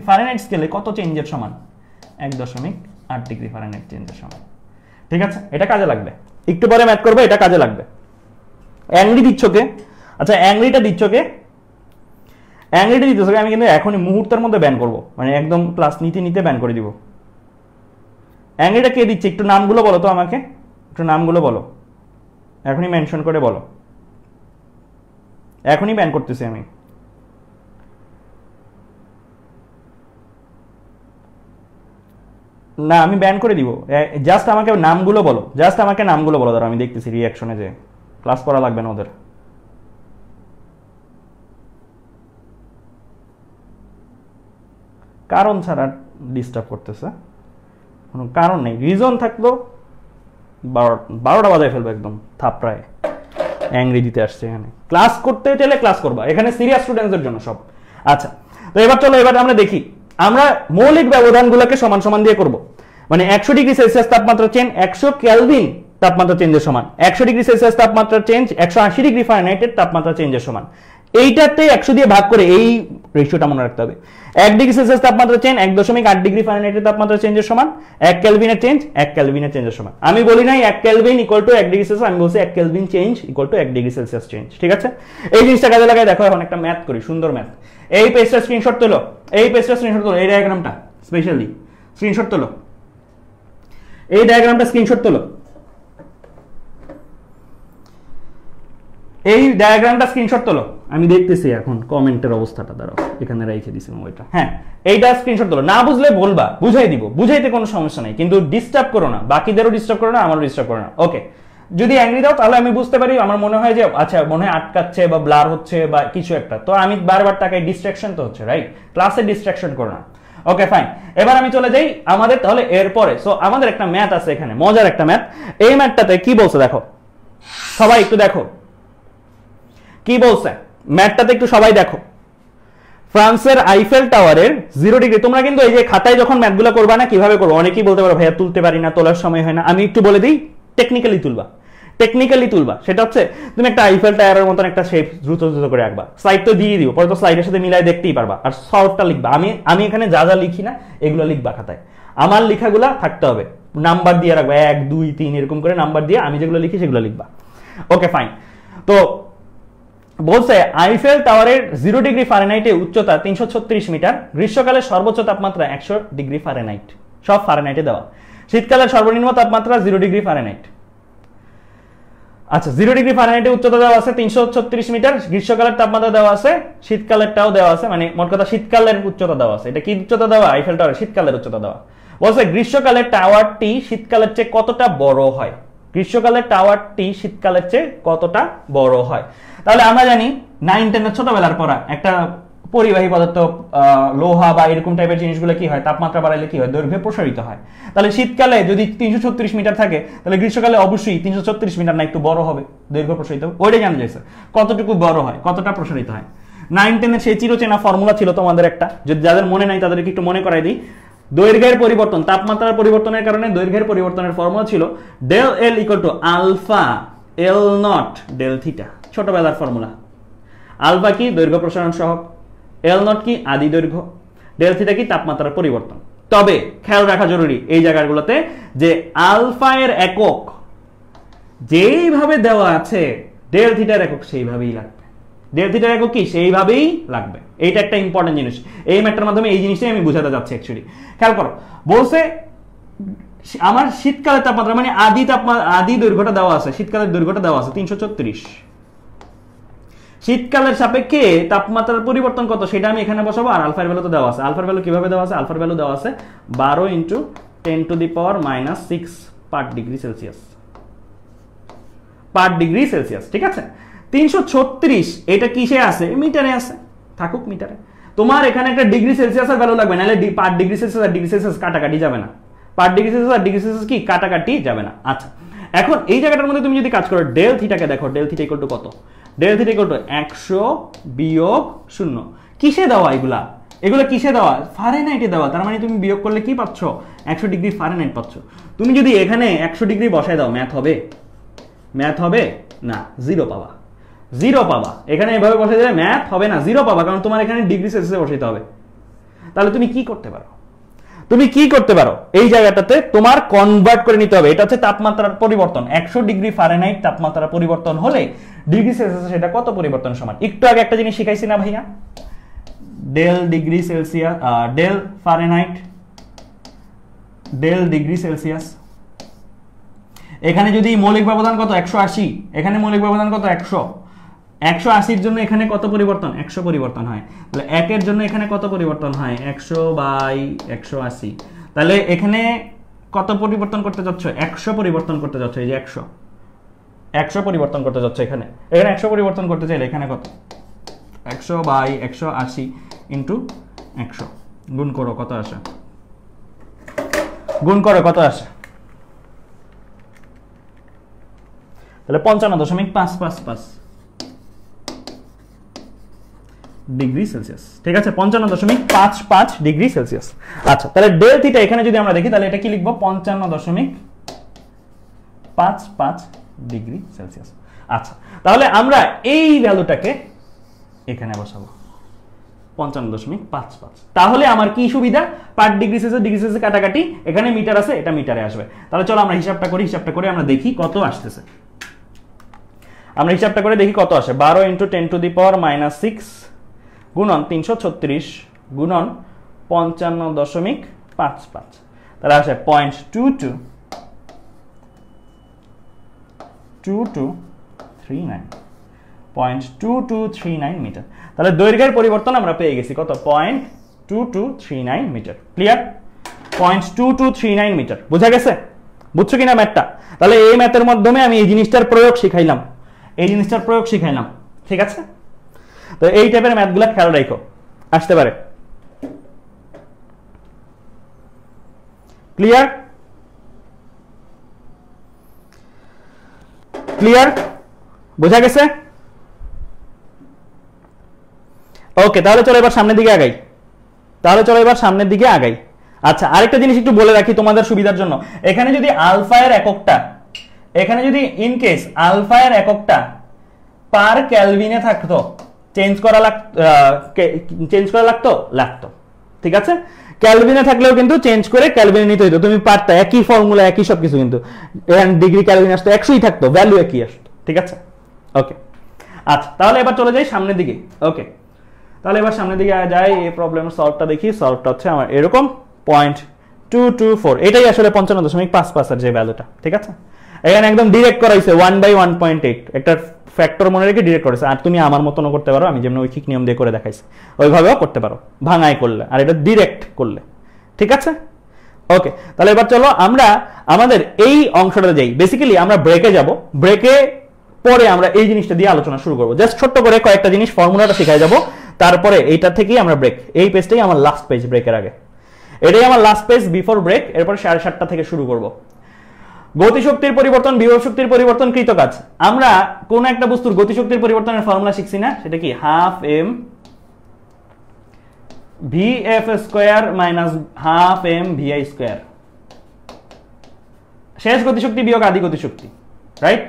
ফারেনহাইট স্কেলে কত চেঞ্জের সমান, 1.8 ডিগ্রি ফারেনহাইট চেঞ্জের সমান। ঠিক আছে, এটা কাজে লাগবে, একটু পরে ম্যাথ করবো, এটা কাজে লাগবে। অ্যাংরি দিচ্ছ কে, আচ্ছা অ্যাংরিটা দিচ্ছ কে, অ্যাংরিটা দিচ্ছ কে, আমি কিন্তু এখনই মুহূর্তের মধ্যে ব্যান করবো, মানে একদম ক্লাস নিতে নিতে ব্যান করে দিব। অ্যাংরিটা কে দিচ্ছে, একটু নামগুলো বলো তো আমাকে, একটু নামগুলো বলো, এখনই মেনশন করে বলো, এখনই ব্যান করতেছি আমি। না আমি ব্যান করে দিব, জাস্ট আমাকে নামগুলো বলো, জাস্ট আমাকে নামগুলো বলো, ধরো আমি দেখতেছি রিঅ্যাকশনে, যে ক্লাস করা লাগবে না ওদের। কারণ ছাড়া ডিস্টার্ব করতেছে, কোনো কারণ নেই, রিজন থাকলো 12টা বাজায় ফেলবো একদম থাপড়ায়। অ্যাংরি দিতে আসছে এখানে, ক্লাস করতে চাইলে ক্লাস করবা, এখানে সিরিয়াস স্টুডেন্টদের জন্য সব। আচ্ছা তো এবার চলো, এবার আমরা দেখি আমরা মৌলিক ব্যবধানগুলোকে সমান সমান দিয়ে করব। মানে 100 ডিগ্রি সেলসিয়াস তাপমাত্রা চেঞ্জ 100 কেলভিন তাপমাত্রা চেঞ্জের সমান, 100 ডিগ্রি সেলসিয়াস তাপমাত্রা চেঞ্জ 180 ডিগ্রি ফারেনহাইটের তাপমাত্রা চেঞ্জের সমান। এইটাতে 100 দিয়ে ভাগ করে এই রেশিওটা মনে রাখতে হবে। 1 ডিগ্রি সেলসিয়াস তাপমাত্রা চেঞ্জ 1.8 ডিগ্রি ফারেনহাইটের তাপমাত্রা চেঞ্জের সমান, 1 কেলভিনের চেঞ্জ 1 কেলভিনের চেঞ্জের সমান। আমি বলি নাই 1 Kelvin equal to 1 degree Celsius, আমি বলছি 1 Kelvin change equal to 1 degree Celsius change. ঠিক আছে, এই জিনিসটা কাজে লাগাই দেখো। এখন একটা ম্যাথ করি, সুন্দর ম্যাথ। এই পেজটা স্ক্রিনশট তোলো, এই পেজটা স্ক্রিনশট তোলো, এই ডায়াগ্রামটা স্পেশালি স্ক্রিনশট তোলো, এই ডায়াগ্রামটা স্ক্রিনশট তোলো। এই ডায়াগ্রামটা স্ক্রিনশট তোলো, আমি দেখতেছি এখন কমেন্টের অবস্থাটা, দাঁড়াও এখানে রেখে দিছি মোবাইলটা। হ্যাঁ এইটা স্ক্রিনশট তোলো, না বুঝলে বলবা, বুঝাই দিব, বুঝাইতে কোনো সমস্যা নাই, কিন্তু ডিস্টার্ব করো না, বাকিদেরও ডিস্টার্ব করো না, আমারও ডিস্টার্ব করো না। ওকে, যদি অ্যাংরি দাও তাহলে আমি বুঝতে পারি, আমার মনে হয় যে আচ্ছা মনে হয় আটকাচ্ছে বা ব্লার হচ্ছে বা কিছু একটা, তো আমি বারবার তাকাই, ডিস্ট্রাকশন তো হচ্ছে, রাইট? ক্লাসে ডিস্ট্রাকশন করো না। ওকে ফাইন, এবার আমি চলে যাই আমাদের তাহলে এরপরে। সো আমাদের একটা ম্যাথ আছে এখানে, মজার একটা ম্যাথ। এই ম্যাথটাতে কি বলছে দেখো, সবাই একটু দেখো কি বলছে ম্যাথটাতে, একটু সবাই দেখো। ফ্রান্সের আইফেল টাওয়ারের 0 ডিগ্রি, তোমরা কিন্তু এই যে খাতায় যখন ম্যাথগুলো করবা না, কিভাবে করবো, অনেকেই বলতে পারো ভাইয়া তুলতে পারি না, তোলার সময় হয় না। আমি একটু বলে দিই, টেকনিক্যালি তুলবা। সেটা হচ্ছে তুমি একটা আইফেল টাওয়ারের মতন একটা শেপ দ্রুত করে আঁকবা, স্লাইড তো দিয়ে দিও, পরে তো স্লাইডের সাথে মিলাই দেখতেই পারবা, আর সলভটা লিখবা। আমি এখানে যা যা লিখি না এগুলো লিখবা খাতায়, আমার লেখাগুলা থাকতে হবে, নাম্বার দিয়ে রাখবা 1 2 3 এরকম করে নাম্বার দিয়ে আমি যেগুলো লিখি সেগুলো লিখবা। ওকে ফাইন, তো বলছে আইফেল টাওয়ারের 0 ডিগ্রি ফারেনহাইটে উচ্চতা 336 মিটার, গ্রীষ্মকালে সর্বোচ্চ তাপমাত্রা 100 ডিগ্রি ফারেনহাইট, সব ফারেনহাইটে দেওয়া। শীতকালের সর্বনিম্ন তাপমাত্রা 0 ডিগ্রি ফারেনহাইট। আচ্ছা 0 ডিগ্রি ফারেনহাইটে উচ্চতা দেওয়া আছে 336 মিটার, গ্রীষ্মকালের তাপমাত্রা দেওয়া আছে, শীতকালেরটাও দেওয়া আছে, মানে মোট কথা শীতকালের উচ্চতা দেওয়া আছে। এটা কি উচ্চতা দেওয়া? আইফেল টাওয়ারের শীতকালের উচ্চতা দেওয়া। বলছে গ্রীষ্মকালের টাওয়ারটি শীতকালের চেয়ে কতটা বড় হয়, গ্রীষ্মকালের টাওয়ারটি শীতকালের চেয়ে কতটা বড় হয়। তাহলে আমরা জানি 9 10 ছোটবেলার পড়া একটা পরিবাহী পদার্থ, লোহা বা এরকম টাইপের জিনিসগুলো কি হয়, তাপমাত্রা বাড়াইলে কি হয়, দৈর্ঘ্যে প্রসারিত হয়। তাহলে শীতকালে যদি 336 মিটার থাকে, তাহলে গ্রীষ্মকালে অবশ্যই 336 মিটার না একটু বড় হবে, দৈর্ঘ্য প্রসারিত হবে। ওইটাই জানা যাচ্ছে কতটুকু বড় হয়, কতটা প্রসারিত হয়। 9 10 এর সেই চিরচেনা ফর্মুলা ছিল তোমাদের একটা, যদি যাদের মনে নাই তাদেরকে একটু মনে করাই দিই। দৈর্ঘ্যের পরিবর্তন, তাপমাত্রার পরিবর্তনের কারণে দৈর্ঘ্যের পরিবর্তনের ফর্মুলা ছিল del L equal to alpha L naught del theta, ছোটবেলার ফর্মুলা। আলফা কি? দৈর্ঘ্য প্রসারণ সহগ। এল নট কি? আদি দৈর্ঘ্য। ডেল থিটা কি? তাপমাত্রার পরিবর্তন। তবে খেয়াল রাখা জরুরি এই জায়গাগুলোতে যে আলফা এর একক যেইভাবে দেওয়া আছে ডেল থিটার একক সেইভাবেই লাগবে। ডেল থিটার একক কি? সেইভাবেই লাগবে। এইটা একটা ইম্পর্টেন্ট জিনিস, এই ম্যাটার মাধ্যমে এই জিনিসটাই আমি বোঝাতে যাচ্ছি অ্যাকচুয়ালি। খেয়াল করো, বলছে আমার শীতকালের তাপমাত্রা মানে আদি দৈর্ঘ্যটা দেওয়া আছে, শীতকালের দৈর্ঘ্যটা দেওয়া আছে 336। শীতকালের সাপেক্ষে তাপমাত্রার পরিবর্তন কত সেটা আমি এখানে বসাবো, আর আলফার ভ্যালু তো দেওয়া আছে। আলফার ভ্যালু কিভাবে দেওয়া আছে? আলফার ভ্যালু দেওয়া আছে 12 × 10⁻⁻6 পার ডিগ্রি সেলসিয়াস, পার ডিগ্রি সেলসিয়াস। ঠিক আছে, 336 এটা কিসে আছে? মিটারে আছে, থাকুক মিটারে। তোমার এখানে একটা ডিগ্রি সেলসিয়াসের ভ্যালু লাগবে, নাহলে পার ডিগ্রি সেলসিয়াস আর ডিগ্রি সেলসিয়াস কাটাকাটি যাবে না, পার ডিগ্রি সেলসিয়াস আর ডিগ্রি সেলসিয়াস কি কাটাকাটি যাবে না। আচ্ছা এখন এই জায়গাটার মধ্যে তুমি যদি কাজ করো, ডেল থিটাকে দেখো, ডেল থিটা ইকুয়াল টু কত? ডেল থিটা ইকুয়াল টু 100 বিয়োগ 0। কিসে দেওয়া এগুলা? এগুলো কিসে দেওয়া? ফারেনহাইটে দেওয়া। তার মানে তুমি বিয়োগ করলে কি পাচ্ছ? 100 ডিগ্রি ফারেনহাইট পাচ্ছ। তুমি যদি এখানে 100 ডিগ্রি বসায় দাও, ম্যাথ হবে? ম্যাথ হবে না, 0 পাবা, 0 পাবা। এখানে এভাবে বসাই দিলে ম্যাথ হবে না, 0 পাবা, কারণ তোমার এখানে ডিগ্রি সেলসিয়াসে বসাইতে হবে। তাহলে তুমি কি করতে পারো? তুমি কি করতে পারো? এই জায়গাটাতে তোমার কনভার্ট করে নিতে হবে। এটা হচ্ছে তাপমাত্রার পরিবর্তন। 100 ডিগ্রি ফারেনহাইট তাপমাত্রার পরিবর্তন হলে ডিগ্রি সেলসিয়াসে সেটা কত পরিবর্তন সমান? একটু আগে একটা জিনিস শিখাইছি না ভাইয়া, del degree Celsius, del Fahrenheit, del degree Celsius. এখানে যদি মৌলিক ব্যবধান কত? 180, এখানে মৌলিক ব্যবধান কত? 100। 180 জন্য এখানে কত পরিবর্তন? 100 পরিবর্তন হয়। তাহলে 1 এর জন্য এখানে কত পরিবর্তন হয়? 100/180। তাহলে এখানে কত পরিবর্তন করতে যাচ্ছ? 100 পরিবর্তন করতে যাচ্ছ। এই যে 100 পরিবর্তন করতে যাচ্ছ। এখানে 100 পরিবর্তন করতে চাইলে এখানে কত? 100/180 ইন্টু 100 গুণ করো, কত আসে? গুণ করো, কত আসে? তাহলে 55.555 ডিগ্রি সেলসিয়াস। ঠিক আছে, 55.55 ডিগ্রি সেলসিয়াস। আচ্ছা তাহলে ডেল থিটা এখানে যদি আমরা দেখি, তাহলে এটা কি লিখবো? 55.55 ডিগ্রি সেলসিয়াস। আচ্ছা তাহলে আমরা এই ভ্যালুটাকে এখানে বসাবো 55.55। তাহলে আমার কি সুবিধা? পার ডিগ্রি সেলসিয়াস ডিগ্রি সেলসিয়াস কাটাকাটি, এখানে মিটার আছে, এটা মিটারে আসবে। তাহলে চলো আমরা হিসাবটা করি, হিসাবটা করে আমরা দেখি কত আসতেছে। আমরা হিসাবটা করে দেখি কত আসে। 12 × 10⁻⁻6 গুণন 336 গুণন 55.55, তাহলে আসে 0.222239। 0.2239 মিটার। তাহলে দৈর্ঘ্যের পরিবর্তন আমরা পেয়ে গেছি কত, 0.2239 মিটার। ক্লিয়ার? 0.2239 মিটার। বোঝা গেছে? বুঝছো কিনা ম্যাথটা? তাহলে এই ম্যাথের মাধ্যমে আমি এই জিনিসটার প্রয়োগ শিখাইলাম, ঠিক আছে? তো এই টাইপের ম্যাথগুলো খেয়াল রাখো, আসতে পারে। ক্লিয়ার? বোঝা গেছে? ওকে, তাহলে চলো এবার সামনের দিকে আগাই। আচ্ছা, আরেকটা জিনিস একটু বলে রাখি তোমাদের সুবিধার জন্য। এখানে যদি আলফা এর এককটা, ইনকেস আলফা এর এককটা পার ক্যালভিনে থাকতো, চেঞ্জ করা লাগতো, ঠিক আছে? ক্যালভিনে থাকলেও কিন্তু চেঞ্জ করে ক্যালভিনে নিতে হতো, তুমি পারতা, একই ফর্মুলা, একই সবকিছু, কিন্তু ডিগ্রি ক্যালভিন আসতো, 100ই থাকতো, ভ্যালু একই আসতো, ঠিক আছে? ওকে, আচ্ছা, তাহলে এবার চলে যাই সামনের দিকে। ওকে, তাহলে এবার সামনের দিকে যাই, এই প্রবলেমের সলভটা দেখি। সলভটা হচ্ছে আমার এরকম 0.224, এটাই আসলে 55.55 এর যে ভ্যালুটা, ঠিক আছে? এখানে একদম ডিরেক্ট করাইছে 1/1.8, একটা ফ্যাক্টর মনে রেখে ডিরেক্ট করেছে। আর তুমি আমার মতনও করতে পারো, আমি যেমন ঐকিক নিয়ম দিয়ে করে দেখাইছি ওইভাবেও করতে পারো, ভাঙাই করলে, আর এটা ডিরেক্ট করলে, ঠিক আছে? ওকে, তাহলে এবার চলো আমরা আমাদের এই অংশটাতে যাই। বেসিক্যালি আমরা ব্রেকে যাব, ব্রেকে পরে আমরা এই জিনিসটা দিয়ে আলোচনা শুরু করবো। জাস্ট ছোট্ট করে কয়েকটা জিনিস, ফর্মুলাটা শিখাই যাব, তারপরে এইটা থেকেই আমরা ব্রেক, এই পেজটাই আমার লাস্ট পেজ, ব্রেকের আগে এটাই আমার লাস্ট পেজ বিফোর ব্রেক। এরপর 7:30 থেকে শুরু করব। গতিশক্তির পরিবর্তন, বিভব শক্তির পরিবর্তন, কৃতকাজ। আমরা কোন একটা বস্তুর গতিশক্তির পরিবর্তনের ফর্মুলা শিখছি না? সেটা কি? 1/2m vf square minus 1/2m vi square. শেষ গতিশক্তি বিয়োগ আদি গতিশক্তি, রাইট?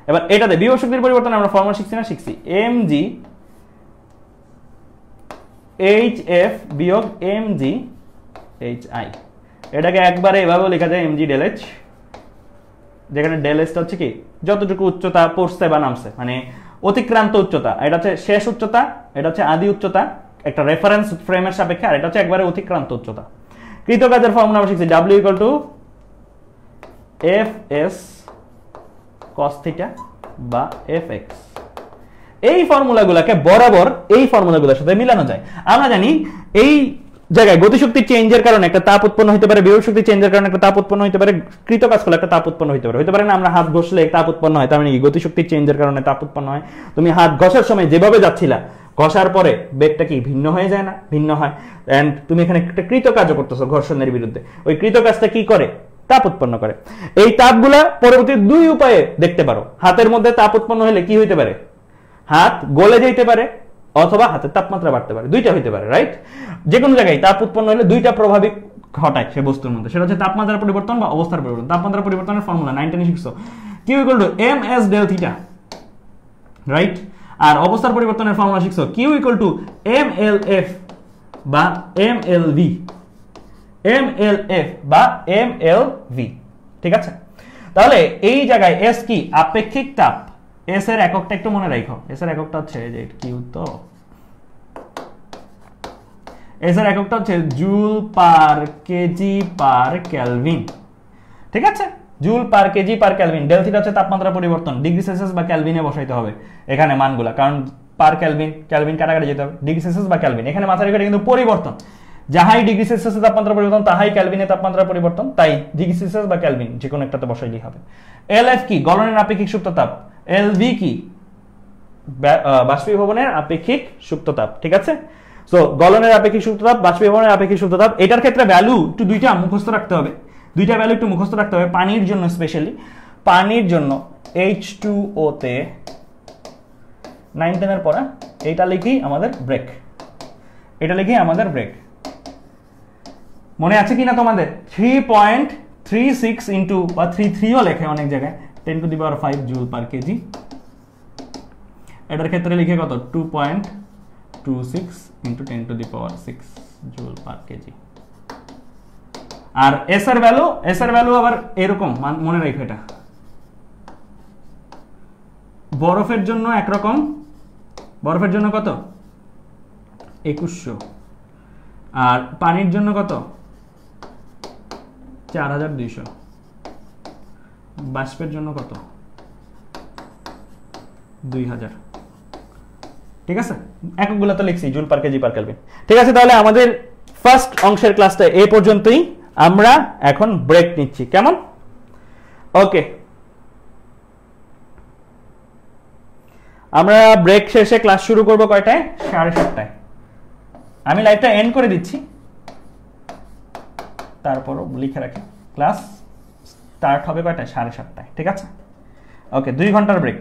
এবার এটাতে বিভব শক্তির পরিবর্তন আমরা ফর্মুলা শিখছি না? শিখছি mg hf বিয়োগ mg hi। এটাকে একবারে এভাবেও লেখা যায় mg del h, যেখানে ডেল এসটা হচ্ছে কি যতটুকু উচ্চতা পড়ছে বা নামছে, মানে অতিক্রান্ত উচ্চতা। এটা হচ্ছে শেষ উচ্চতা, এটা হচ্ছে আদি উচ্চতা একটা রেফারেন্স ফ্রেমের সাপেক্ষে, আর এটা হচ্ছে একবারে অতিক্রান্ত উচ্চতা। কৃতকাজের ফর্মুলা আমরা শিখছি w = fs cos θ বা fx। এই ফর্মুলাগুলোকে বরাবর এই ফর্মুলাগুলোর সাথে মিলানো যায়। আমরা জানি এই জায়গায় গতিশক্তির চেঞ্জের কারণে একটা তাপ উৎপন্ন হতে পারে, বিভব শক্তির চেঞ্জের কারণে একটা তাপ উৎপন্ন হতে পারে, কৃতকাজ করলে একটা তাপ উৎপন্ন হতে পারে না? আমরা হাত ঘষলে তাপ উৎপন্ন হয়, তার মানে কি গতিশক্তির চেঞ্জের কারণে তাপ উৎপন্ন হয়। তুমি হাত ঘষার সময় যেভাবে যাচ্ছিলা, ঘষার পরে বেগটা কি ভিন্ন হয়ে যায় না? ভিন্ন হয়। এন্ড তুমি এখানে একটা কৃতকাজও করতেছো ঘর্ষণের বিরুদ্ধে, ওই কৃতকাজটা কি করে? তাপ উৎপন্ন করে। এই তাপগুলা পরবর্তী দুই উপায়ে দেখতে পারো। হাতের মধ্যে তাপ উৎপন্ন হলে কি হইতে পারে? হাত গলে যেতে পারে, অথবা হাতের তাপমাত্রা বাড়তে পারে, দুইটা হইতে পারে, রাইট? যে কোনো জায়গায় তাপ উৎপন্ন হলে দুইটা প্রভাবই ঘটায় সে বস্তুর মধ্যে, সেটা হচ্ছে তাপমাত্রার পরিবর্তন বা অবস্থার পরিবর্তন। তাপমাত্রা পরিবর্তনের formula 9:6 Q = ms del θ, right? আর অবস্থার পরিবর্তনের ফর্মুলা শিখছো Q = mlf বা mlv, ঠিক আছে? তাহলে এই জায়গায় s কি? আপেক্ষিক তাপ। s এর এককটা একটু মনে রাখো, s এর এককটা হচ্ছে যে কি তো s এর এককটা হচ্ছে joule per KG per Kelvin, ঠিক আছে? Joule per KG per Kelvin. Del theta হচ্ছে তাপমাত্রা পরিবর্তন, ডিগ্রি সেলসিয়াস বা কেলভিনে বসাইতে হবে এখানে মানগুলা, কারণ পার কেলভিন, কেলভিন কাটাকাটি যেতে হবে, ডিগ্রি সেলসিয়াস বা কেলভিন। এখানে মাথায় রেখে কিন্তু পরিবর্তন, যাহাই ডিগ্রি সেলসিয়াসে তাপমাত্রা পরিবর্তন তাহাই কেলভিনে তাপমাত্রা পরিবর্তন, তাই ডিগ্রি সেলসিয়াস বা কেলভিন যে কোনো একটাতে বসাইলেই হবে। এলএফ কি? গলনের আপেক্ষিক সুপ্ত তাপ। এলভি কি? বাষ্পীভবনের আপেক্ষিক সুপ্ত তাপ, ঠিক আছে? সো গলনের আপেক্ষিক সুপ্ত তাপ, বাষ্পীভবনের আপেক্ষিক সুপ্ত তাপ, এটার ক্ষেত্রে ভ্যালু একটু দুইটা মুখস্থ রাখতে হবে, দুইটা ভ্যালু একটু মুখস্থ রাখতে হবে। পানির জন্য স্পেশালি, পানির জন্য H2O তে 9-10 এর পড়া, এটা লিখেই আমাদের ব্রেক, এটা লিখেই আমাদের ব্রেক। মনে আছে কিনা তোমাদের? 3.36 ইন্টু বা 33ও লেখে অনেক জায়গায় 10⁵ জুল পার কেজি। এটার ক্ষেত্রে লিখে কত? 2.26 ইন্টু 10⁶ জুল পার কেজি। আর এস এর ভ্যালু আবার এরকম মনে রাখো, এটা বরফের জন্য একরকম, বরফের জন্য কত? 2100। আর পানির জন্য কত? 4200। বাষ্পের জন্য কত? 2000। ঠিক আছে, এককগুলো তো লিখছি, joule per KG per Kelvin. ঠিক আছে, তাহলে আমাদের ফার্স্ট অংশের ক্লাসটা এই পর্যন্তই। আমরা এখন ব্রেক নিচ্ছি, কেমন? ওকে, আমরা ব্রেক শেষে ক্লাস শুরু করব কয়টায়? 7:30টায়। আমি লাইভটা এন্ড করে দিচ্ছি, তারপরও লিখে রাখি ক্লাস স্টার্ট হবে কয়টায়? 7:30টায়। ঠিক আছে, ওকে, 2 ঘন্টার ব্রেক।